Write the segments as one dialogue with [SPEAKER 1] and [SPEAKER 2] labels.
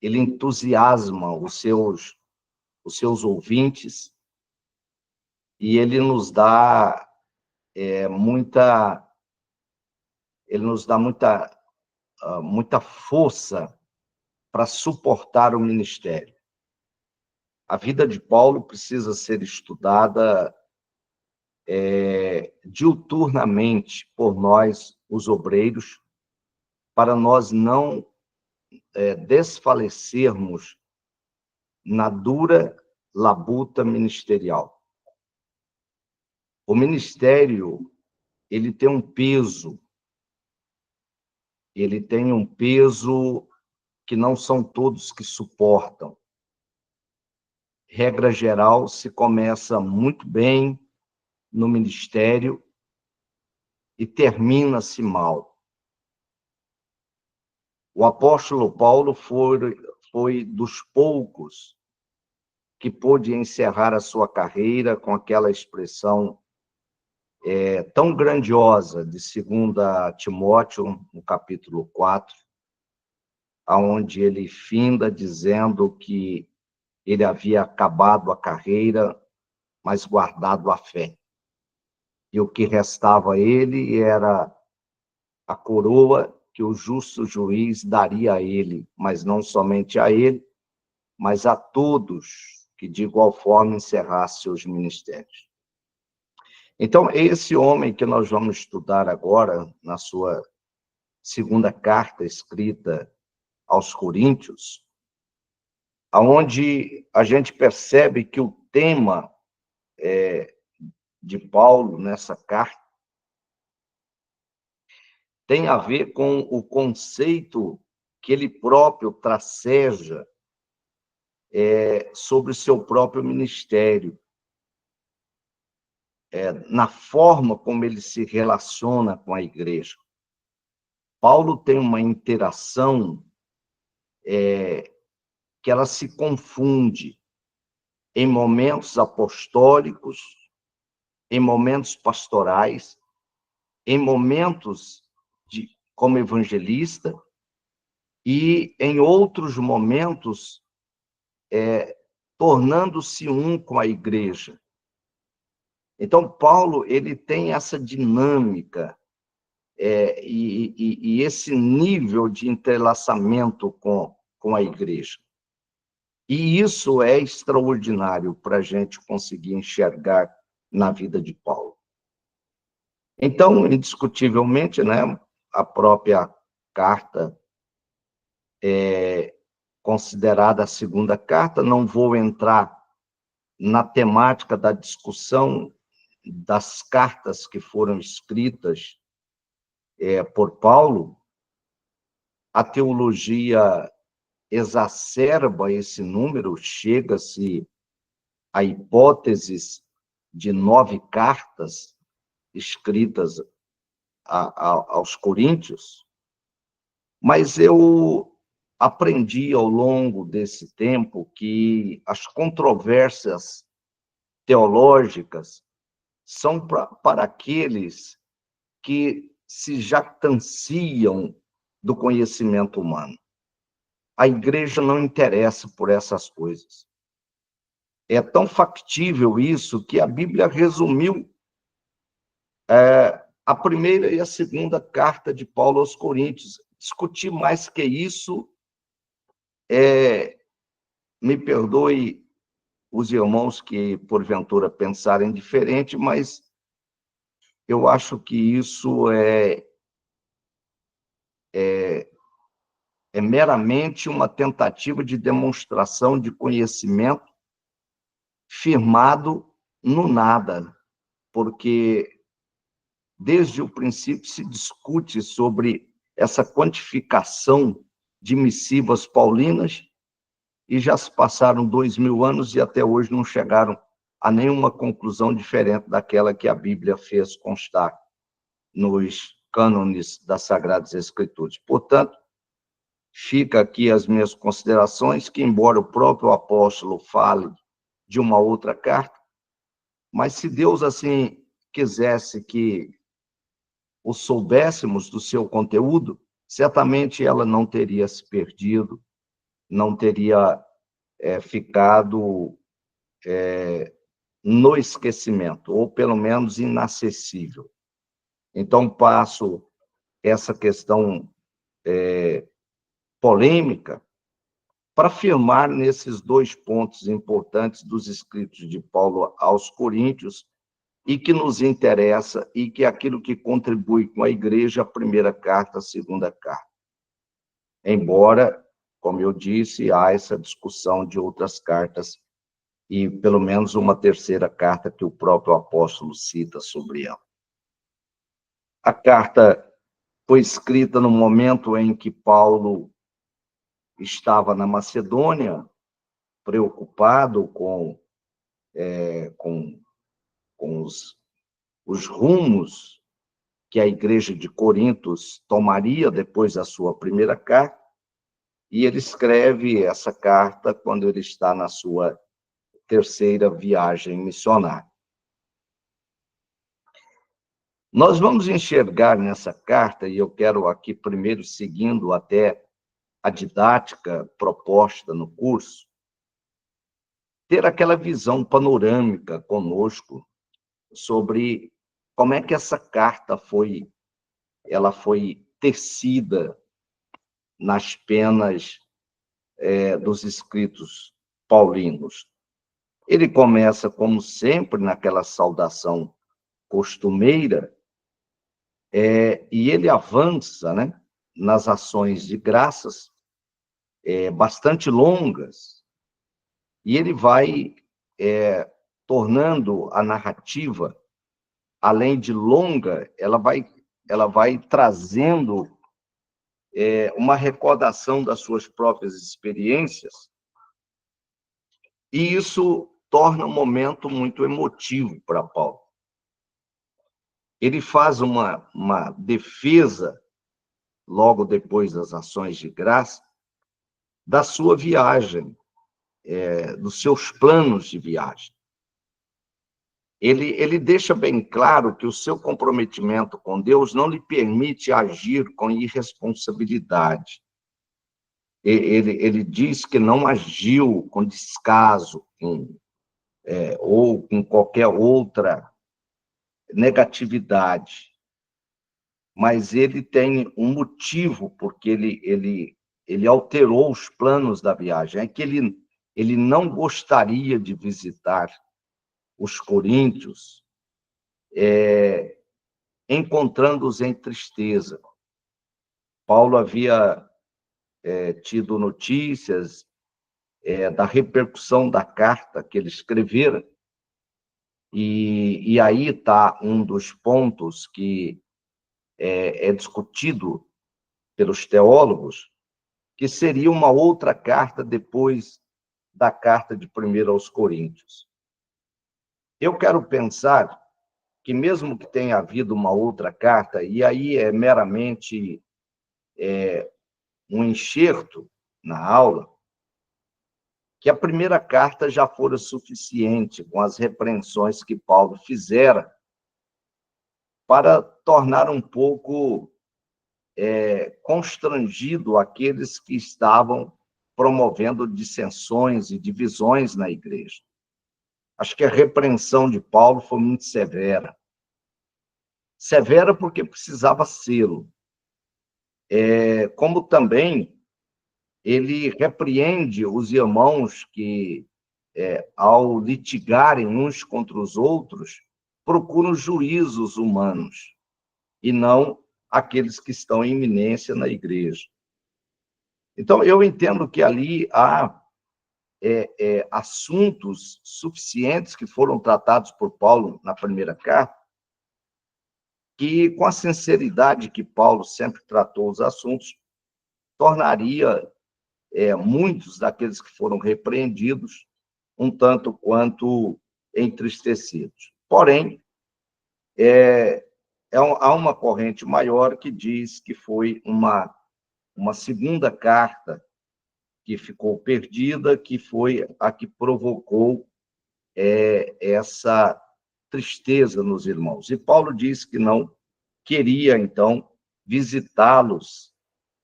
[SPEAKER 1] ele entusiasma os seus ouvintes, e ele nos dá muita muita força para suportar o ministério. A vida de Paulo precisa ser estudada diuturnamente por nós, os obreiros, para nós não desfalecermos na dura labuta ministerial. O ministério, ele tem um peso que não são todos que suportam. Regra geral, se começa muito bem no ministério e termina-se mal. O apóstolo Paulo foi dos poucos que pôde encerrar a sua carreira com aquela expressão tão grandiosa de 2 Timóteo, no capítulo 4, onde ele finda dizendo que ele havia acabado a carreira, mas guardado a fé. E o que restava a ele era a coroa que o justo juiz daria a ele, mas não somente a ele, mas a todos que de igual forma encerrassem seus ministérios. Então, esse homem que nós vamos estudar agora, na sua segunda carta escrita aos Coríntios, onde a gente percebe que o tema de Paulo nessa carta tem a ver com o conceito que ele próprio traceja sobre o seu próprio ministério, na forma como ele se relaciona com a igreja. Paulo tem uma interação que ela se confunde em momentos apostólicos, em momentos pastorais, em momentos como evangelista, e em outros momentos tornando-se um com a igreja. Então, Paulo, ele tem essa dinâmica e esse nível de entrelaçamento com a igreja. E isso é extraordinário para a gente conseguir enxergar na vida de Paulo. Então, indiscutivelmente, né, a própria carta considerada a segunda carta, não vou entrar na temática da discussão das cartas que foram escritas por Paulo. A teologia exacerba esse número, chega-se a hipóteses de 9 cartas escritas aos Coríntios, mas eu aprendi ao longo desse tempo que as controvérsias teológicas são para aqueles que se jactanciam do conhecimento humano. A igreja não interessa por essas coisas. É tão factível isso que a Bíblia resumiu a primeira e a segunda carta de Paulo aos Coríntios. Discutir mais que isso, me perdoe os irmãos que, porventura, pensarem diferente, mas eu acho que isso é meramente uma tentativa de demonstração de conhecimento firmado no nada, porque desde o princípio se discute sobre essa quantificação de missivas paulinas, e já se passaram 2000 anos e até hoje não chegaram a nenhuma conclusão diferente daquela que a Bíblia fez constar nos cânones das Sagradas Escrituras. Portanto, fica aqui as minhas considerações, que embora o próprio apóstolo fale de uma outra carta, mas se Deus assim quisesse que o soubéssemos do seu conteúdo, certamente ela não teria se perdido, não teria ficado no esquecimento, ou pelo menos inacessível. Então, passo essa questão polêmica para afirmar nesses 2 pontos importantes dos escritos de Paulo aos Coríntios, e que nos interessa, e que é aquilo que contribui com a igreja, a primeira carta, a segunda carta. Embora, como eu disse, há essa discussão de outras cartas, e pelo menos uma terceira carta que o próprio apóstolo cita sobre ela. A carta foi escrita no momento em que Paulo estava na Macedônia, preocupado com os rumos que a igreja de Corintos tomaria depois da sua primeira carta, e ele escreve essa carta quando ele está na sua terceira viagem missionária. Nós vamos enxergar nessa carta, e eu quero aqui primeiro, seguindo até a didática proposta no curso, ter aquela visão panorâmica conosco sobre como é que essa carta foi tecida nas penas dos escritos paulinos. Ele começa, como sempre, naquela saudação costumeira, e ele avança, né, nas ações de graças, bastante longas, e ele vai tornando a narrativa, além de longa, ela vai trazendo uma recordação das suas próprias experiências, e isso torna um momento muito emotivo para Paulo. Ele faz uma defesa, logo depois das ações de graça, da sua viagem, dos seus planos de viagem. Ele deixa bem claro que o seu comprometimento com Deus não lhe permite agir com irresponsabilidade. Ele diz que não agiu com descaso, ou com qualquer outra negatividade, mas ele tem um motivo porque ele alterou os planos da viagem. É que ele não gostaria de visitar os coríntios, encontrando-os em tristeza. Paulo havia tido notícias da repercussão da carta que ele escrevera, e aí está um dos pontos que é discutido pelos teólogos, que seria uma outra carta depois da carta de 1 aos Coríntios. Eu quero pensar que, mesmo que tenha havido uma outra carta, e aí é meramente um enxerto na aula, que a primeira carta já fora suficiente com as repreensões que Paulo fizera para tornar um pouco constrangido aqueles que estavam promovendo dissensões e divisões na igreja. Acho que a repreensão de Paulo foi muito severa. Severa porque precisava sê-lo. Como também ele repreende os irmãos que, ao litigarem uns contra os outros, procuram juízos humanos, e não aqueles que estão em iminência na igreja. Então, eu entendo que ali há assuntos suficientes que foram tratados por Paulo na primeira carta, que, com a sinceridade que Paulo sempre tratou os assuntos, tornaria muitos daqueles que foram repreendidos um tanto quanto entristecidos. Porém, há uma corrente maior que diz que foi uma segunda carta que ficou perdida, que foi a que provocou essa tristeza nos irmãos. E Paulo disse que não queria, então, visitá-los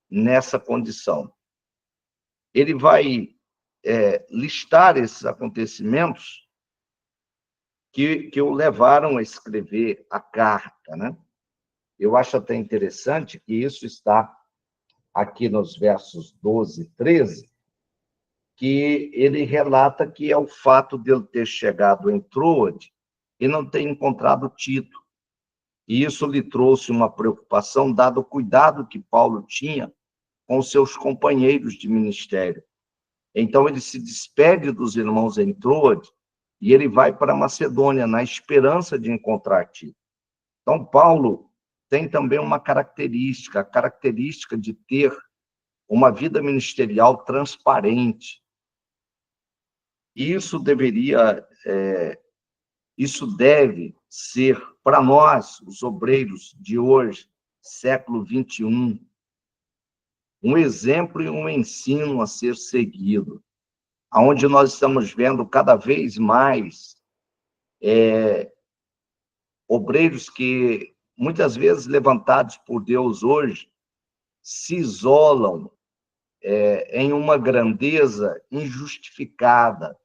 [SPEAKER 1] nessa condição. ele vai listar esses acontecimentos que o levaram a escrever a carta, né? Eu acho até interessante que isso está aqui nos versos 12 e 13, que ele relata que é o fato de ele ter chegado em Troade e não ter encontrado Tito. E isso lhe trouxe uma preocupação, dado o cuidado que Paulo tinha com os seus companheiros de ministério. Então, ele se despede dos irmãos em Troade e ele vai para Macedônia, na esperança de encontrar Tito. Então, Paulo tem também uma característica, a característica de ter uma vida ministerial transparente. E isso deve ser, para nós, os obreiros de hoje, século XXI, um exemplo e um ensino a ser seguido, onde nós estamos vendo cada vez mais obreiros que, muitas vezes levantados por Deus hoje, se isolam em uma grandeza injustificada,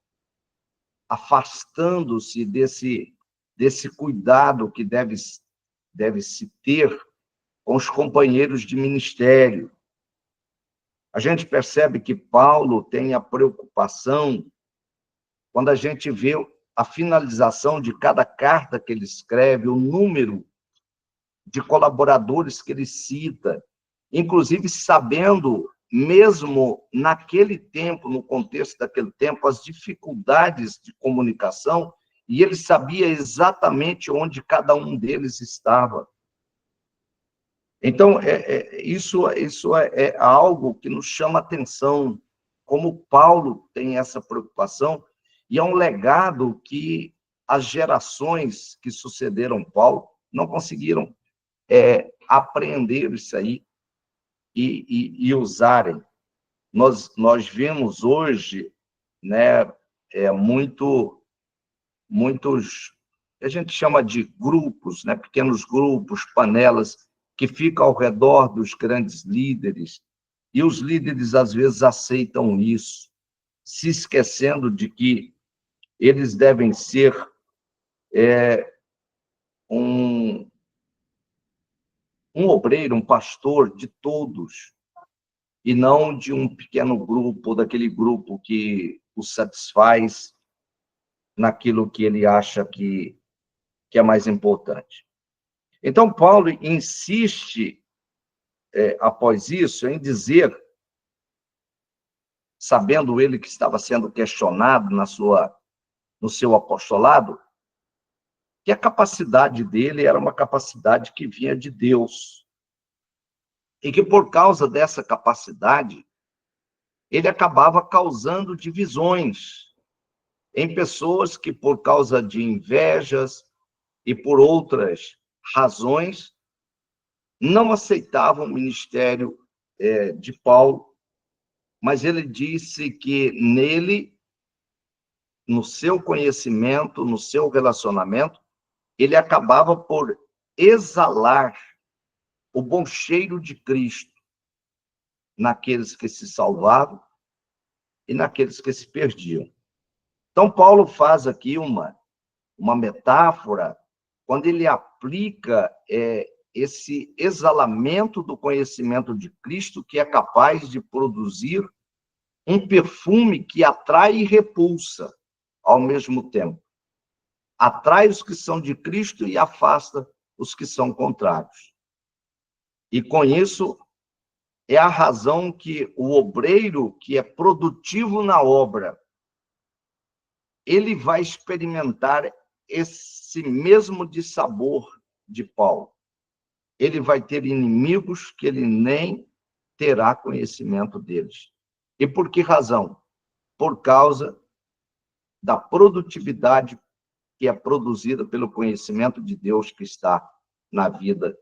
[SPEAKER 1] afastando-se desse cuidado que deve se ter com os companheiros de ministério. A gente percebe que Paulo tem a preocupação, quando a gente vê a finalização de cada carta que ele escreve, o número de colaboradores que ele cita, inclusive sabendo, mesmo naquele tempo, no contexto daquele tempo, as dificuldades de comunicação, e ele sabia exatamente onde cada um deles estava. Então, isso é algo que nos chama atenção, como Paulo tem essa preocupação, e é um legado que as gerações que sucederam Paulo não conseguiram apreender isso aí e usarem. Nós vemos hoje, né, muitos, a gente chama de grupos, né, pequenos grupos, panelas, que ficam ao redor dos grandes líderes, e os líderes, às vezes, aceitam isso, se esquecendo de que eles devem ser um obreiro, um pastor de todos, e não de um pequeno grupo, daquele grupo que o satisfaz naquilo que ele acha que é mais importante. Então, Paulo insiste, após isso, em dizer, sabendo ele que estava sendo questionado no seu apostolado, que a capacidade dele era uma capacidade que vinha de Deus. E que, por causa dessa capacidade, ele acabava causando divisões em pessoas que, por causa de invejas e por outras razões, não aceitavam o ministério de Paulo, mas ele disse que nele, no seu conhecimento, no seu relacionamento, ele acabava por exalar o bom cheiro de Cristo naqueles que se salvavam e naqueles que se perdiam. Então, Paulo faz aqui uma metáfora, quando ele aplica esse exalamento do conhecimento de Cristo, que é capaz de produzir um perfume que atrai e repulsa ao mesmo tempo. Atrai os que são de Cristo e afasta os que são contrários. E com isso, é a razão que o obreiro que é produtivo na obra, ele vai experimentar esse mesmo dissabor de Paulo. Ele vai ter inimigos que ele nem terá conhecimento deles. E por que razão? Por causa da produtividade que é produzida pelo conhecimento de Deus que está na vida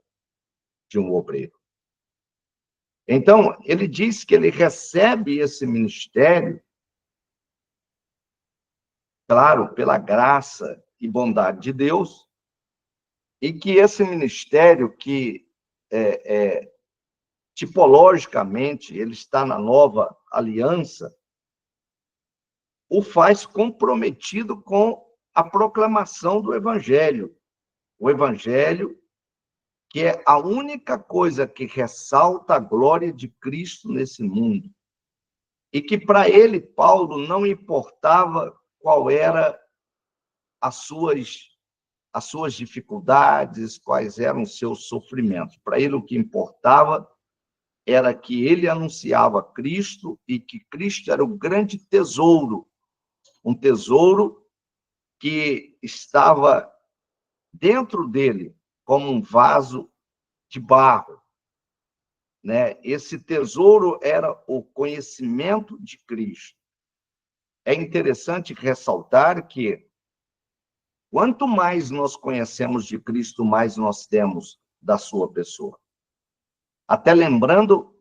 [SPEAKER 1] de um obreiro. Então, ele diz que ele recebe esse ministério, claro, pela graça e bondade de Deus, e que esse ministério que tipologicamente, ele está na nova aliança, o faz comprometido com a proclamação do Evangelho. O Evangelho, que é a única coisa que ressalta a glória de Cristo nesse mundo. E que para ele, Paulo, não importava qual era as suas dificuldades, quais eram os seus sofrimentos. Para ele, o que importava era que ele anunciava Cristo e que Cristo era o grande tesouro, um tesouro que estava dentro dele como um vaso de barro, né? Esse tesouro era o conhecimento de Cristo. É interessante ressaltar que quanto mais nós conhecemos de Cristo, mais nós temos da sua pessoa. Até lembrando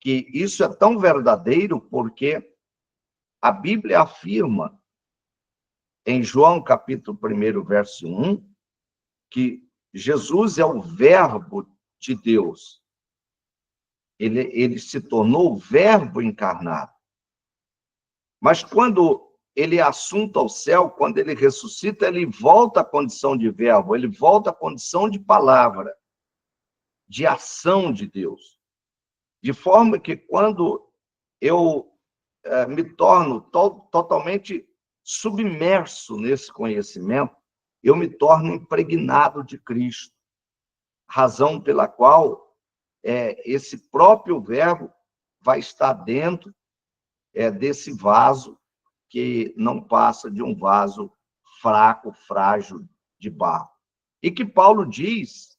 [SPEAKER 1] que isso é tão verdadeiro porque a Bíblia afirma, em João capítulo 1, verso 1, que Jesus é o Verbo de Deus. Ele se tornou o Verbo encarnado. Mas quando ele é assunto ao céu, quando ele ressuscita, ele volta à condição de verbo, ele volta à condição de palavra, de ação de Deus. De forma que quando eu me torno totalmente submerso nesse conhecimento, eu me torno impregnado de Cristo. Razão pela qual esse próprio verbo vai estar dentro desse vaso que não passa de um vaso fraco, frágil de barro. E que Paulo diz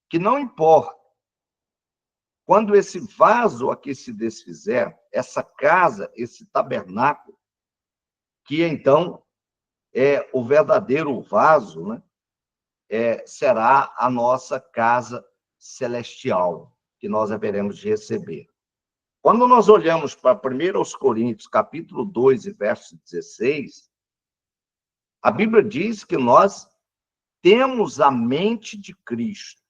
[SPEAKER 1] que não importa, quando esse vaso aqui se desfizer, essa casa, esse tabernáculo, que então é o verdadeiro vaso, né? Será a nossa casa celestial, que nós haveremos de receber. Quando nós olhamos para 1 Coríntios, capítulo 2, verso 16, a Bíblia diz que nós temos a mente de Cristo.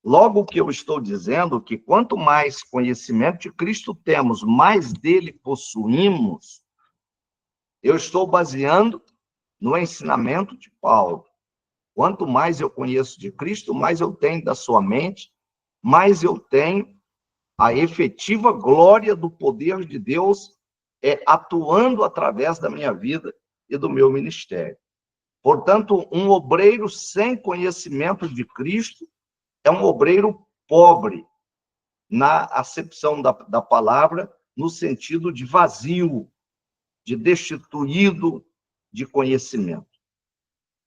[SPEAKER 1] Logo, o que eu estou dizendo que quanto mais conhecimento de Cristo temos, mais dele possuímos, eu estou baseando no ensinamento de Paulo. Quanto mais eu conheço de Cristo, mais eu tenho da sua mente, mais eu tenho a efetiva glória do poder de Deus atuando através da minha vida e do meu ministério. Portanto, um obreiro sem conhecimento de Cristo é um obreiro pobre, na acepção da palavra, no sentido de vazio, de destituído de conhecimento.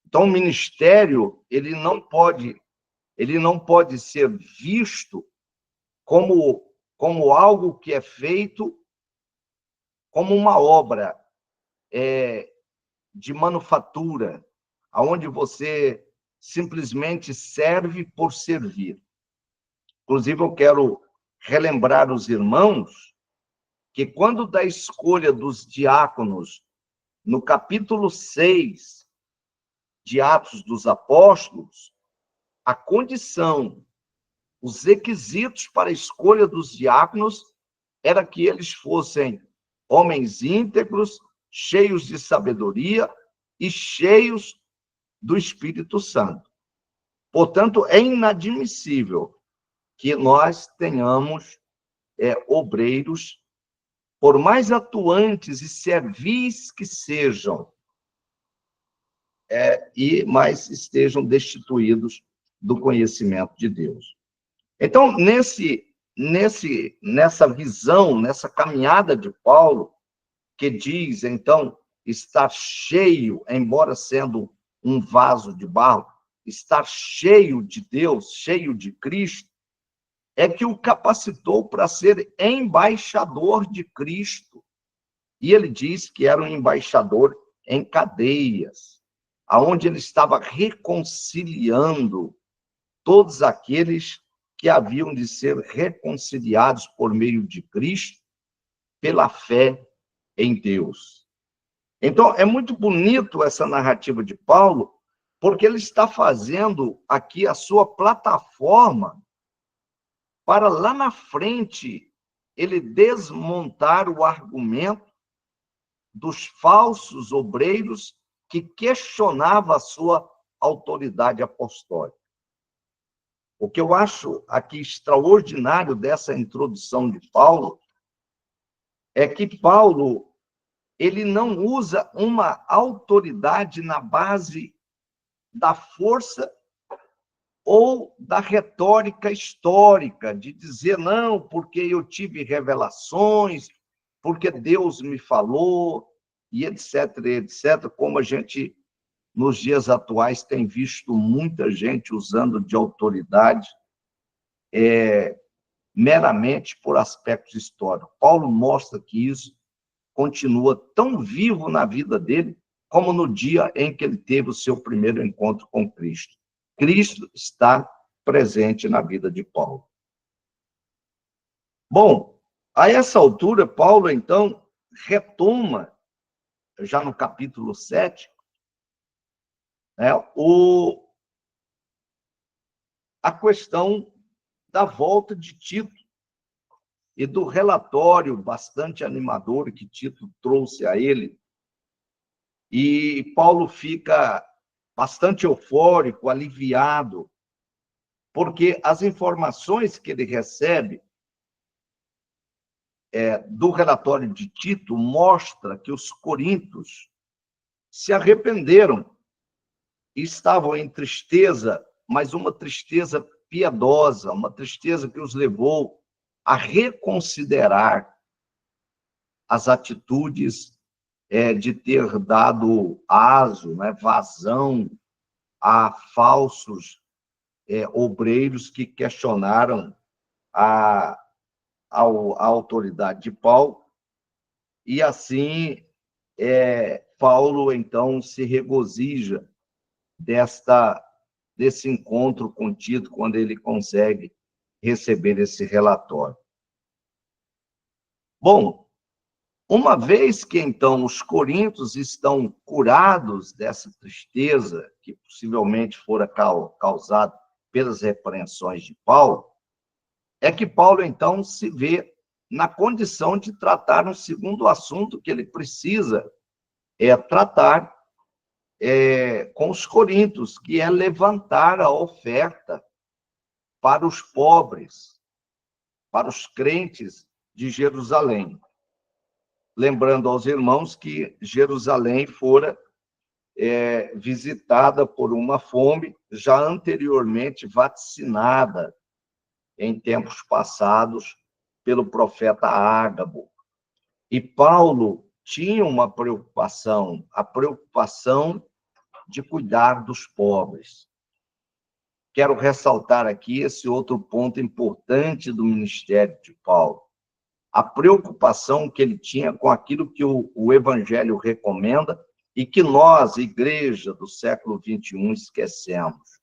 [SPEAKER 1] Então, o ministério, ele não pode ser visto como algo que é feito como uma obra de manufatura, aonde você simplesmente serve por servir. Inclusive, eu quero relembrar os irmãos que quando da escolha dos diáconos, no capítulo 6 de Atos dos Apóstolos, a condição, os requisitos para a escolha dos diáconos era que eles fossem homens íntegros, cheios de sabedoria e cheios do Espírito Santo. Portanto, é inadmissível que nós tenhamos obreiros, por mais atuantes e servis que sejam, mas estejam destituídos do conhecimento de Deus. Então, nessa visão, nessa caminhada de Paulo, que diz, então, estar cheio, embora sendo um vaso de barro, estar cheio de Deus, cheio de Cristo, é que o capacitou para ser embaixador de Cristo. E ele diz que era um embaixador em cadeias, aonde ele estava reconciliando todos aqueles que haviam de ser reconciliados por meio de Cristo, pela fé em Deus. Então, é muito bonito essa narrativa de Paulo, porque ele está fazendo aqui a sua plataforma para lá na frente ele desmontar o argumento dos falsos obreiros que questionavam a sua autoridade apostólica. O que eu acho aqui extraordinário dessa introdução de Paulo é que Paulo ele não usa uma autoridade na base da força ou da retórica histórica, de dizer, não, porque eu tive revelações, porque Deus me falou, e etc., etc., como a gente, nos dias atuais, tem visto muita gente usando de autoridade meramente por aspectos históricos. Paulo mostra que isso continua tão vivo na vida dele como no dia em que ele teve o seu primeiro encontro com Cristo. Cristo está presente na vida de Paulo. Bom, a essa altura, Paulo, então, retoma, já no capítulo 7, né, a questão da volta de Tito e do relatório bastante animador que Tito trouxe a ele. E Paulo fica bastante eufórico, aliviado, porque as informações que ele recebe do relatório de Tito mostra que os coríntios se arrependeram e estavam em tristeza, mas uma tristeza piedosa, uma tristeza que os levou a reconsiderar as atitudes de ter dado aso, né, vazão a falsos obreiros que questionaram a autoridade de Paulo, e assim Paulo, então, se regozija desse encontro com Tito, quando ele consegue receber esse relatório. Bom, uma vez que, então, os coríntios estão curados dessa tristeza, que possivelmente fora causada pelas repreensões de Paulo, é que Paulo, então, se vê na condição de tratar um segundo assunto que ele precisa tratar com os coríntios, que é levantar a oferta para os pobres, para os crentes de Jerusalém. Lembrando aos irmãos que Jerusalém fora visitada por uma fome já anteriormente vaticinada em tempos passados pelo profeta Ágabo. E Paulo tinha uma preocupação, a preocupação de cuidar dos pobres. Quero ressaltar aqui esse outro ponto importante do ministério de Paulo. A preocupação que ele tinha com aquilo que o Evangelho recomenda e que nós, igreja do século XXI, esquecemos.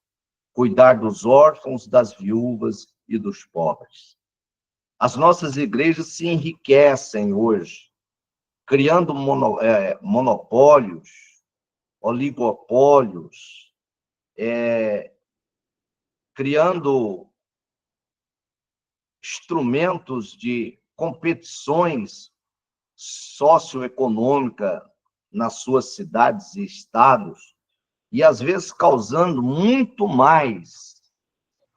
[SPEAKER 1] Cuidar dos órfãos, das viúvas e dos pobres. As nossas igrejas se enriquecem hoje, criando monopólios, oligopólios, criando instrumentos de competições socioeconômicas nas suas cidades e estados, e às vezes causando muito mais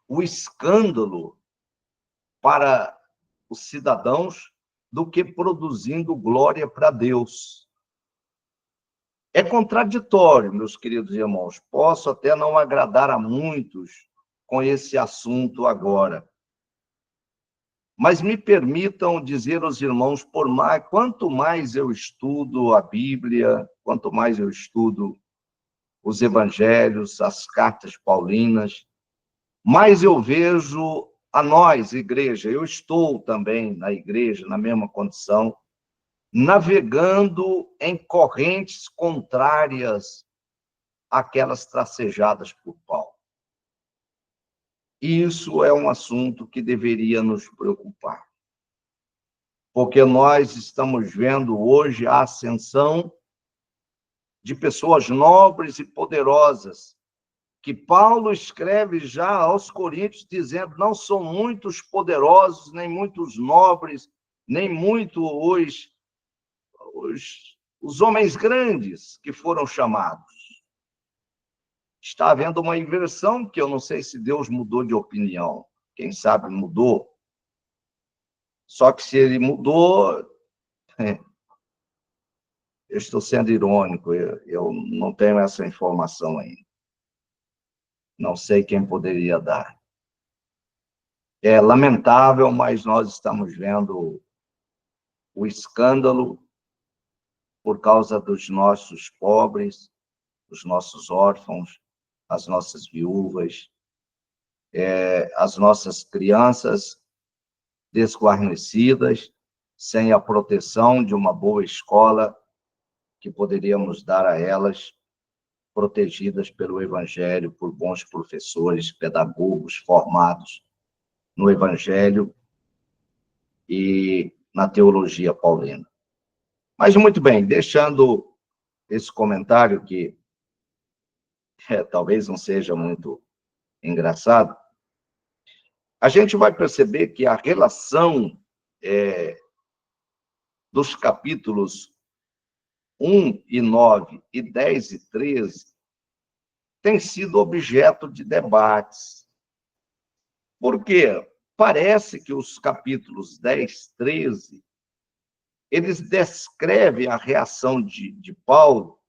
[SPEAKER 1] o escândalo para os cidadãos do que produzindo glória para Deus. É contraditório, meus queridos irmãos. Posso até não agradar a muitos com esse assunto agora. Mas me permitam dizer aos irmãos, quanto mais eu estudo a Bíblia, quanto mais eu estudo os evangelhos, as cartas paulinas, mais eu vejo a nós, igreja, eu estou também na igreja, na mesma condição, navegando em correntes contrárias àquelas tracejadas por Paulo. Isso é um assunto que deveria nos preocupar, porque nós estamos vendo hoje a ascensão de pessoas nobres e poderosas que Paulo escreve já aos Coríntios, dizendo: não são muitos poderosos, nem muitos nobres, nem muito os homens grandes que foram chamados. Está havendo uma inversão, que eu não sei se Deus mudou de opinião. Quem sabe mudou. Só que se ele mudou, eu estou sendo irônico, eu não tenho essa informação ainda. Não sei quem poderia dar. É lamentável, mas nós estamos vendo o escândalo por causa dos nossos pobres, dos nossos órfãos, as nossas viúvas, as nossas crianças desguarnecidas, sem a proteção de uma boa escola que poderíamos dar a elas, protegidas pelo Evangelho, por bons professores, pedagogos formados no Evangelho e na teologia paulina. Mas, muito bem, deixando esse comentário que talvez não seja muito engraçado, a gente vai perceber que a relação dos capítulos 1 e 9 e 10 e 13 tem sido objeto de debates. Por quê? Parece que os capítulos 10, 13, eles descrevem a reação de Paulo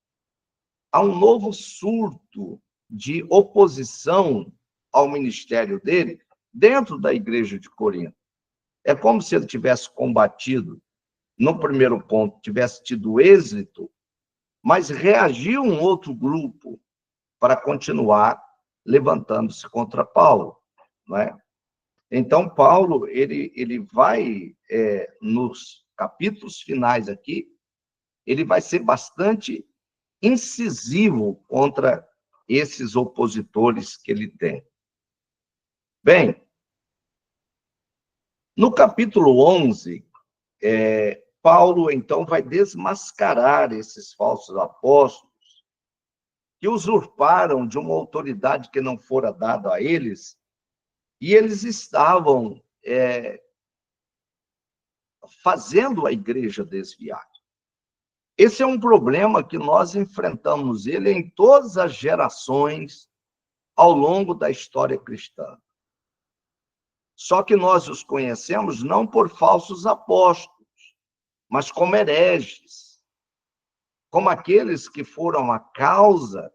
[SPEAKER 1] a um novo surto de oposição ao ministério dele dentro da igreja de Corinto. É como se ele tivesse combatido, no primeiro ponto, tivesse tido êxito, mas reagiu um outro grupo para continuar levantando-se contra Paulo, não é? Então, Paulo, ele vai, nos capítulos finais aqui, ele vai ser bastante incisivo contra esses opositores que ele tem. Bem, no capítulo 11, Paulo, então, vai desmascarar esses falsos apóstolos que usurparam de uma autoridade que não fora dada a eles, e eles estavam fazendo a igreja desviar. Esse é um problema que nós enfrentamos ele em todas as gerações ao longo da história cristã. Só que nós os conhecemos não por falsos apóstolos, mas como hereges, como aqueles que foram a causa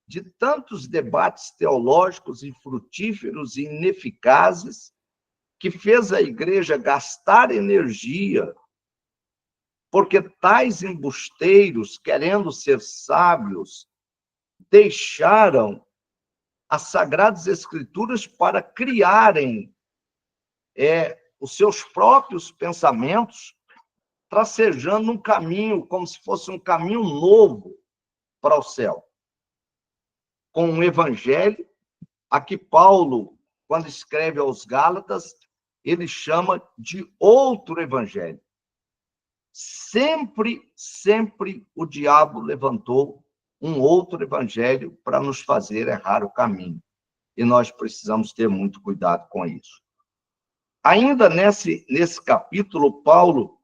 [SPEAKER 1] de tantos debates teológicos infrutíferos e ineficazes, que fez a igreja gastar energia, porque tais embusteiros, querendo ser sábios, deixaram as Sagradas Escrituras para criarem os seus próprios pensamentos, tracejando um caminho, como se fosse um caminho novo para o céu. Com um evangelho, a que Paulo, quando escreve aos Gálatas, ele chama de outro evangelho. Sempre o diabo levantou um outro evangelho para nos fazer errar o caminho. E nós precisamos ter muito cuidado com isso. Ainda nesse capítulo, Paulo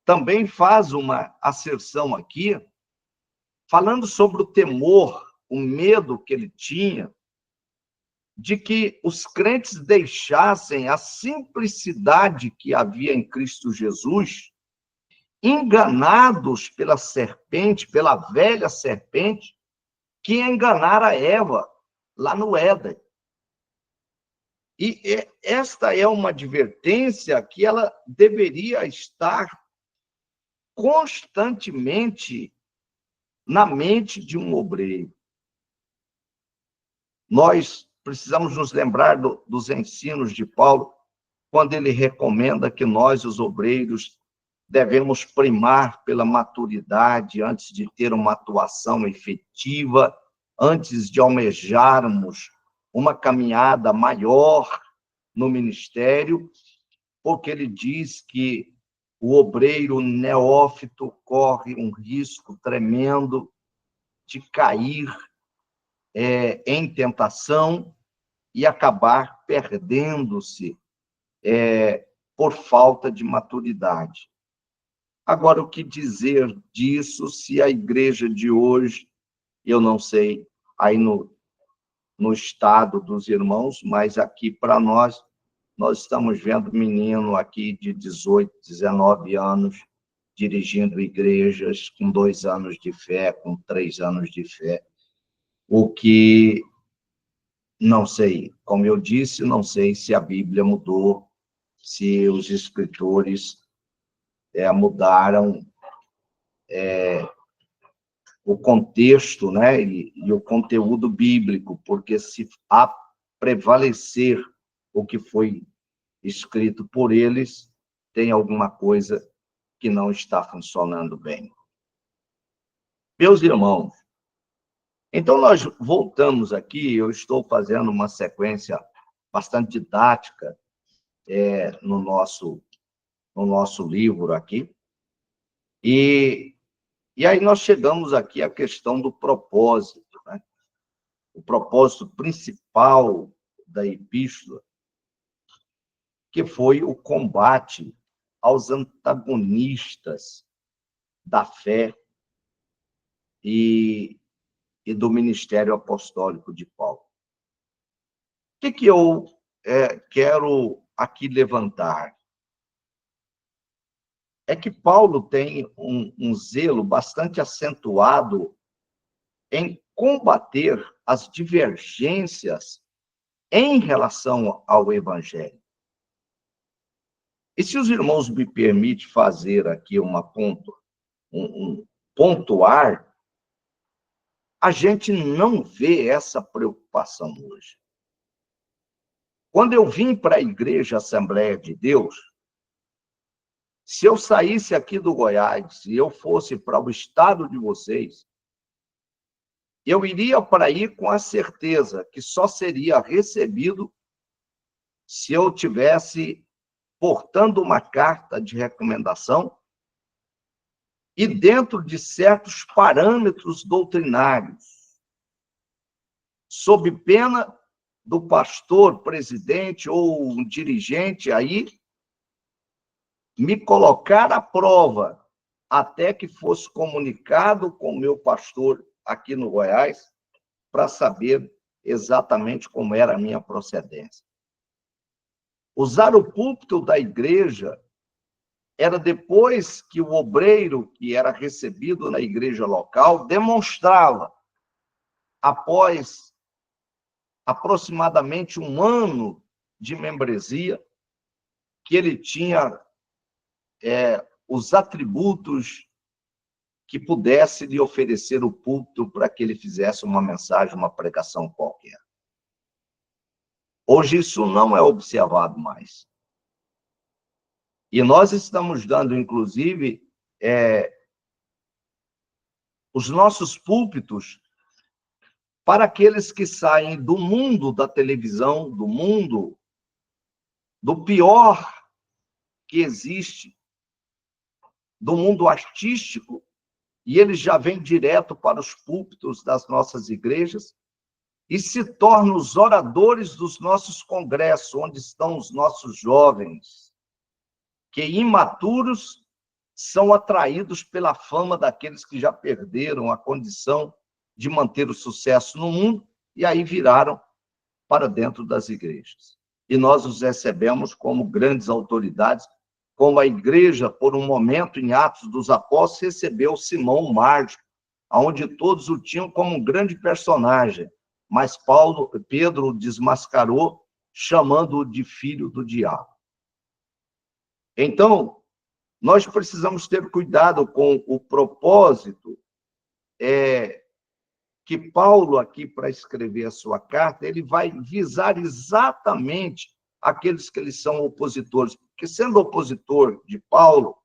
[SPEAKER 1] também faz uma asserção aqui, falando sobre o temor, o medo que ele tinha de que os crentes deixassem a simplicidade que havia em Cristo Jesus, enganados pela serpente, pela velha serpente, que enganara Eva lá no Éden. E esta é uma advertência que ela deveria estar constantemente na mente de um obreiro. Nós precisamos nos lembrar dos ensinos de Paulo, quando ele recomenda que nós, os obreiros, devemos primar pela maturidade antes de ter uma atuação efetiva, antes de almejarmos uma caminhada maior no ministério, porque ele diz que o obreiro neófito corre um risco tremendo de cair em tentação e acabar perdendo-se por falta de maturidade. Agora, o que dizer disso se a igreja de hoje, eu não sei aí no estado dos irmãos, mas aqui para nós estamos vendo menino aqui de 18, 19 anos dirigindo igrejas com 2 anos de fé, com 3 anos de fé, o que não sei, como eu disse, não sei se a Bíblia mudou, se os escritores mudaram o contexto, né, e o conteúdo bíblico, porque se a prevalecer o que foi escrito por eles, tem alguma coisa que não está funcionando bem. Meus irmãos, então nós voltamos aqui, eu estou fazendo uma sequência bastante didática no nosso livro aqui, e aí nós chegamos aqui à questão do propósito, né? O propósito principal da epístola, que foi o combate aos antagonistas da fé e do ministério apostólico de Paulo. O que eu quero aqui levantar? É que Paulo tem um zelo bastante acentuado em combater as divergências em relação ao Evangelho. E se os irmãos me permitem fazer aqui um pontuar, a gente não vê essa preocupação hoje. Quando eu vim para a Igreja Assembleia de Deus, se eu saísse aqui do Goiás e eu fosse para o estado de vocês, eu iria para aí com a certeza que só seria recebido se eu tivesse portando uma carta de recomendação e dentro de certos parâmetros doutrinários, sob pena do pastor, presidente ou um dirigente aí me colocar à prova até que fosse comunicado com o meu pastor aqui no Goiás para saber exatamente como era a minha procedência. Usar o púlpito da igreja era depois que o obreiro que era recebido na igreja local demonstrava, após aproximadamente 1 ano de membresia, que ele tinha os atributos que pudesse lhe oferecer o púlpito para que ele fizesse uma mensagem, uma pregação qualquer. Hoje isso não é observado mais. E nós estamos dando, inclusive, os nossos púlpitos para aqueles que saem do mundo da televisão, do mundo do pior que existe, do mundo artístico, e eles já vêm direto para os púlpitos das nossas igrejas e se tornam os oradores dos nossos congressos, onde estão os nossos jovens, que imaturos são atraídos pela fama daqueles que já perderam a condição de manter o sucesso no mundo e aí viraram para dentro das igrejas. E nós os recebemos como grandes autoridades, como a igreja, por um momento, em Atos dos Apóstolos, recebeu Simão Mágico, onde todos o tinham como um grande personagem, mas Pedro o desmascarou, chamando-o de filho do diabo. Então, nós precisamos ter cuidado com o propósito que Paulo, aqui, para escrever a sua carta, ele vai visar exatamente aqueles que eles são opositores, porque sendo opositor de Paulo,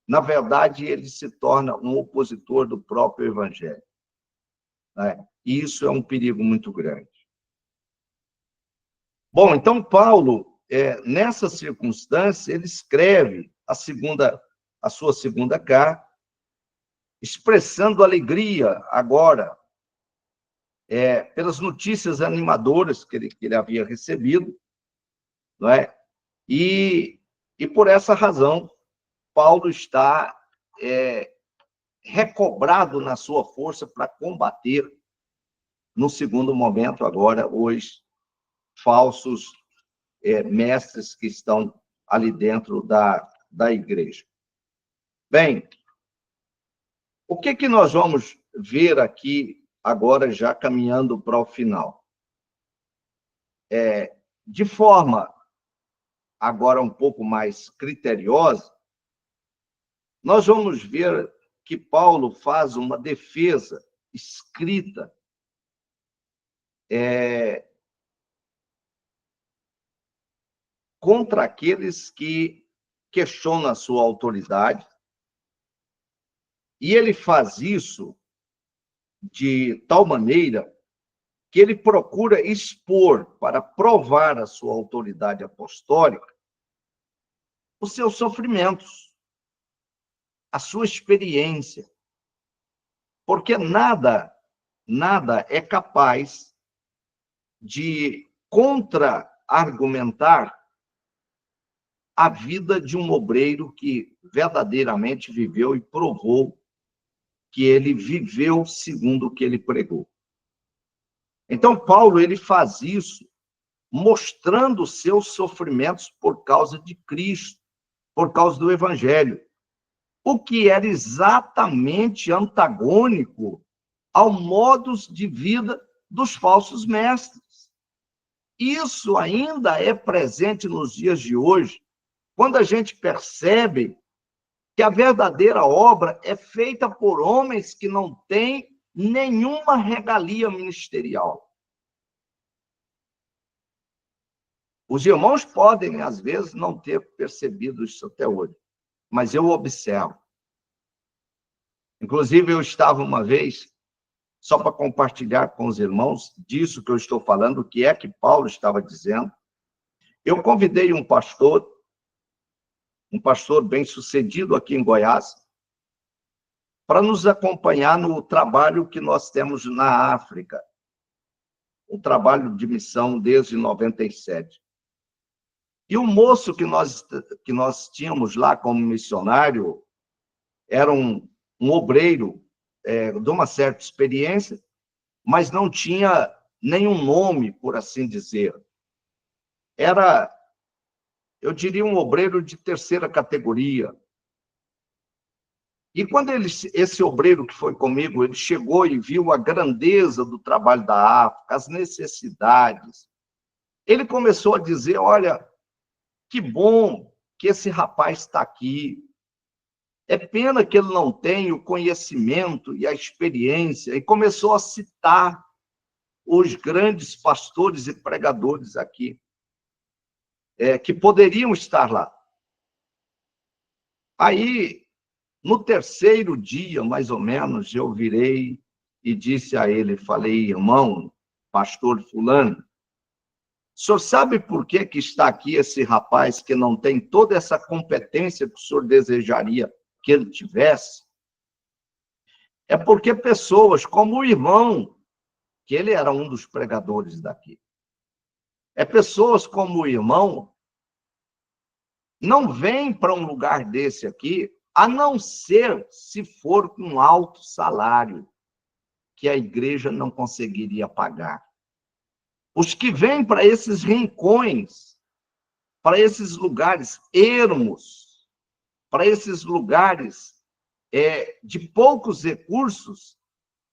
[SPEAKER 1] na verdade, ele se torna um opositor do próprio Evangelho, né? E isso é um perigo muito grande. Bom, então, Paulo, nessa circunstância, ele escreve a sua segunda carta, expressando alegria agora pelas notícias animadoras que ele havia recebido, não é? E por essa razão, Paulo está recobrado na sua força para combater, no segundo momento, agora, os falsos mestres que estão ali dentro da igreja. Bem, o que nós vamos ver aqui agora, já caminhando para o final? De forma agora um pouco mais criteriosa, nós vamos ver que Paulo faz uma defesa escrita contra aqueles que questionam a sua autoridade, e ele faz isso de tal maneira que ele procura expor, para provar a sua autoridade apostólica, os seus sofrimentos, a sua experiência, porque nada é capaz de contra-argumentar a vida de um obreiro que verdadeiramente viveu e provou que ele viveu segundo o que ele pregou. Então, Paulo, ele faz isso mostrando os seus sofrimentos por causa de Cristo, por causa do Evangelho, o que era exatamente antagônico ao modus de vida dos falsos mestres. Isso ainda é presente nos dias de hoje, quando a gente percebe que a verdadeira obra é feita por homens que não têm nenhuma regalia ministerial. Os irmãos podem, às vezes, não ter percebido isso até hoje, mas eu observo. Inclusive, eu estava uma vez, só para compartilhar com os irmãos disso que eu estou falando, o que é que Paulo estava dizendo. Eu convidei um pastor bem-sucedido aqui em Goiás, para nos acompanhar no trabalho que nós temos na África, o trabalho de missão desde 97. E o moço que nós tínhamos lá como missionário era um obreiro de uma certa experiência, mas não tinha nenhum nome, por assim dizer. Era, eu diria, um obreiro de terceira categoria. E quando esse obreiro que foi comigo, ele chegou e viu a grandeza do trabalho da África, as necessidades, ele começou a dizer, olha, que bom que esse rapaz está aqui. É pena que ele não tem o conhecimento e a experiência. E começou a citar os grandes pastores e pregadores aqui, que poderiam estar lá. Aí, no terceiro dia, mais ou menos, eu virei e disse a ele, falei, irmão, pastor fulano, o senhor sabe por que está aqui esse rapaz que não tem toda essa competência que o senhor desejaria que ele tivesse? É porque pessoas como o irmão, que ele era um dos pregadores daqui, pessoas como o irmão não vêm para um lugar desse aqui, a não ser se for com alto salário, que a igreja não conseguiria pagar. Os que vêm para esses rincões, para esses lugares ermos, para esses lugares de poucos recursos,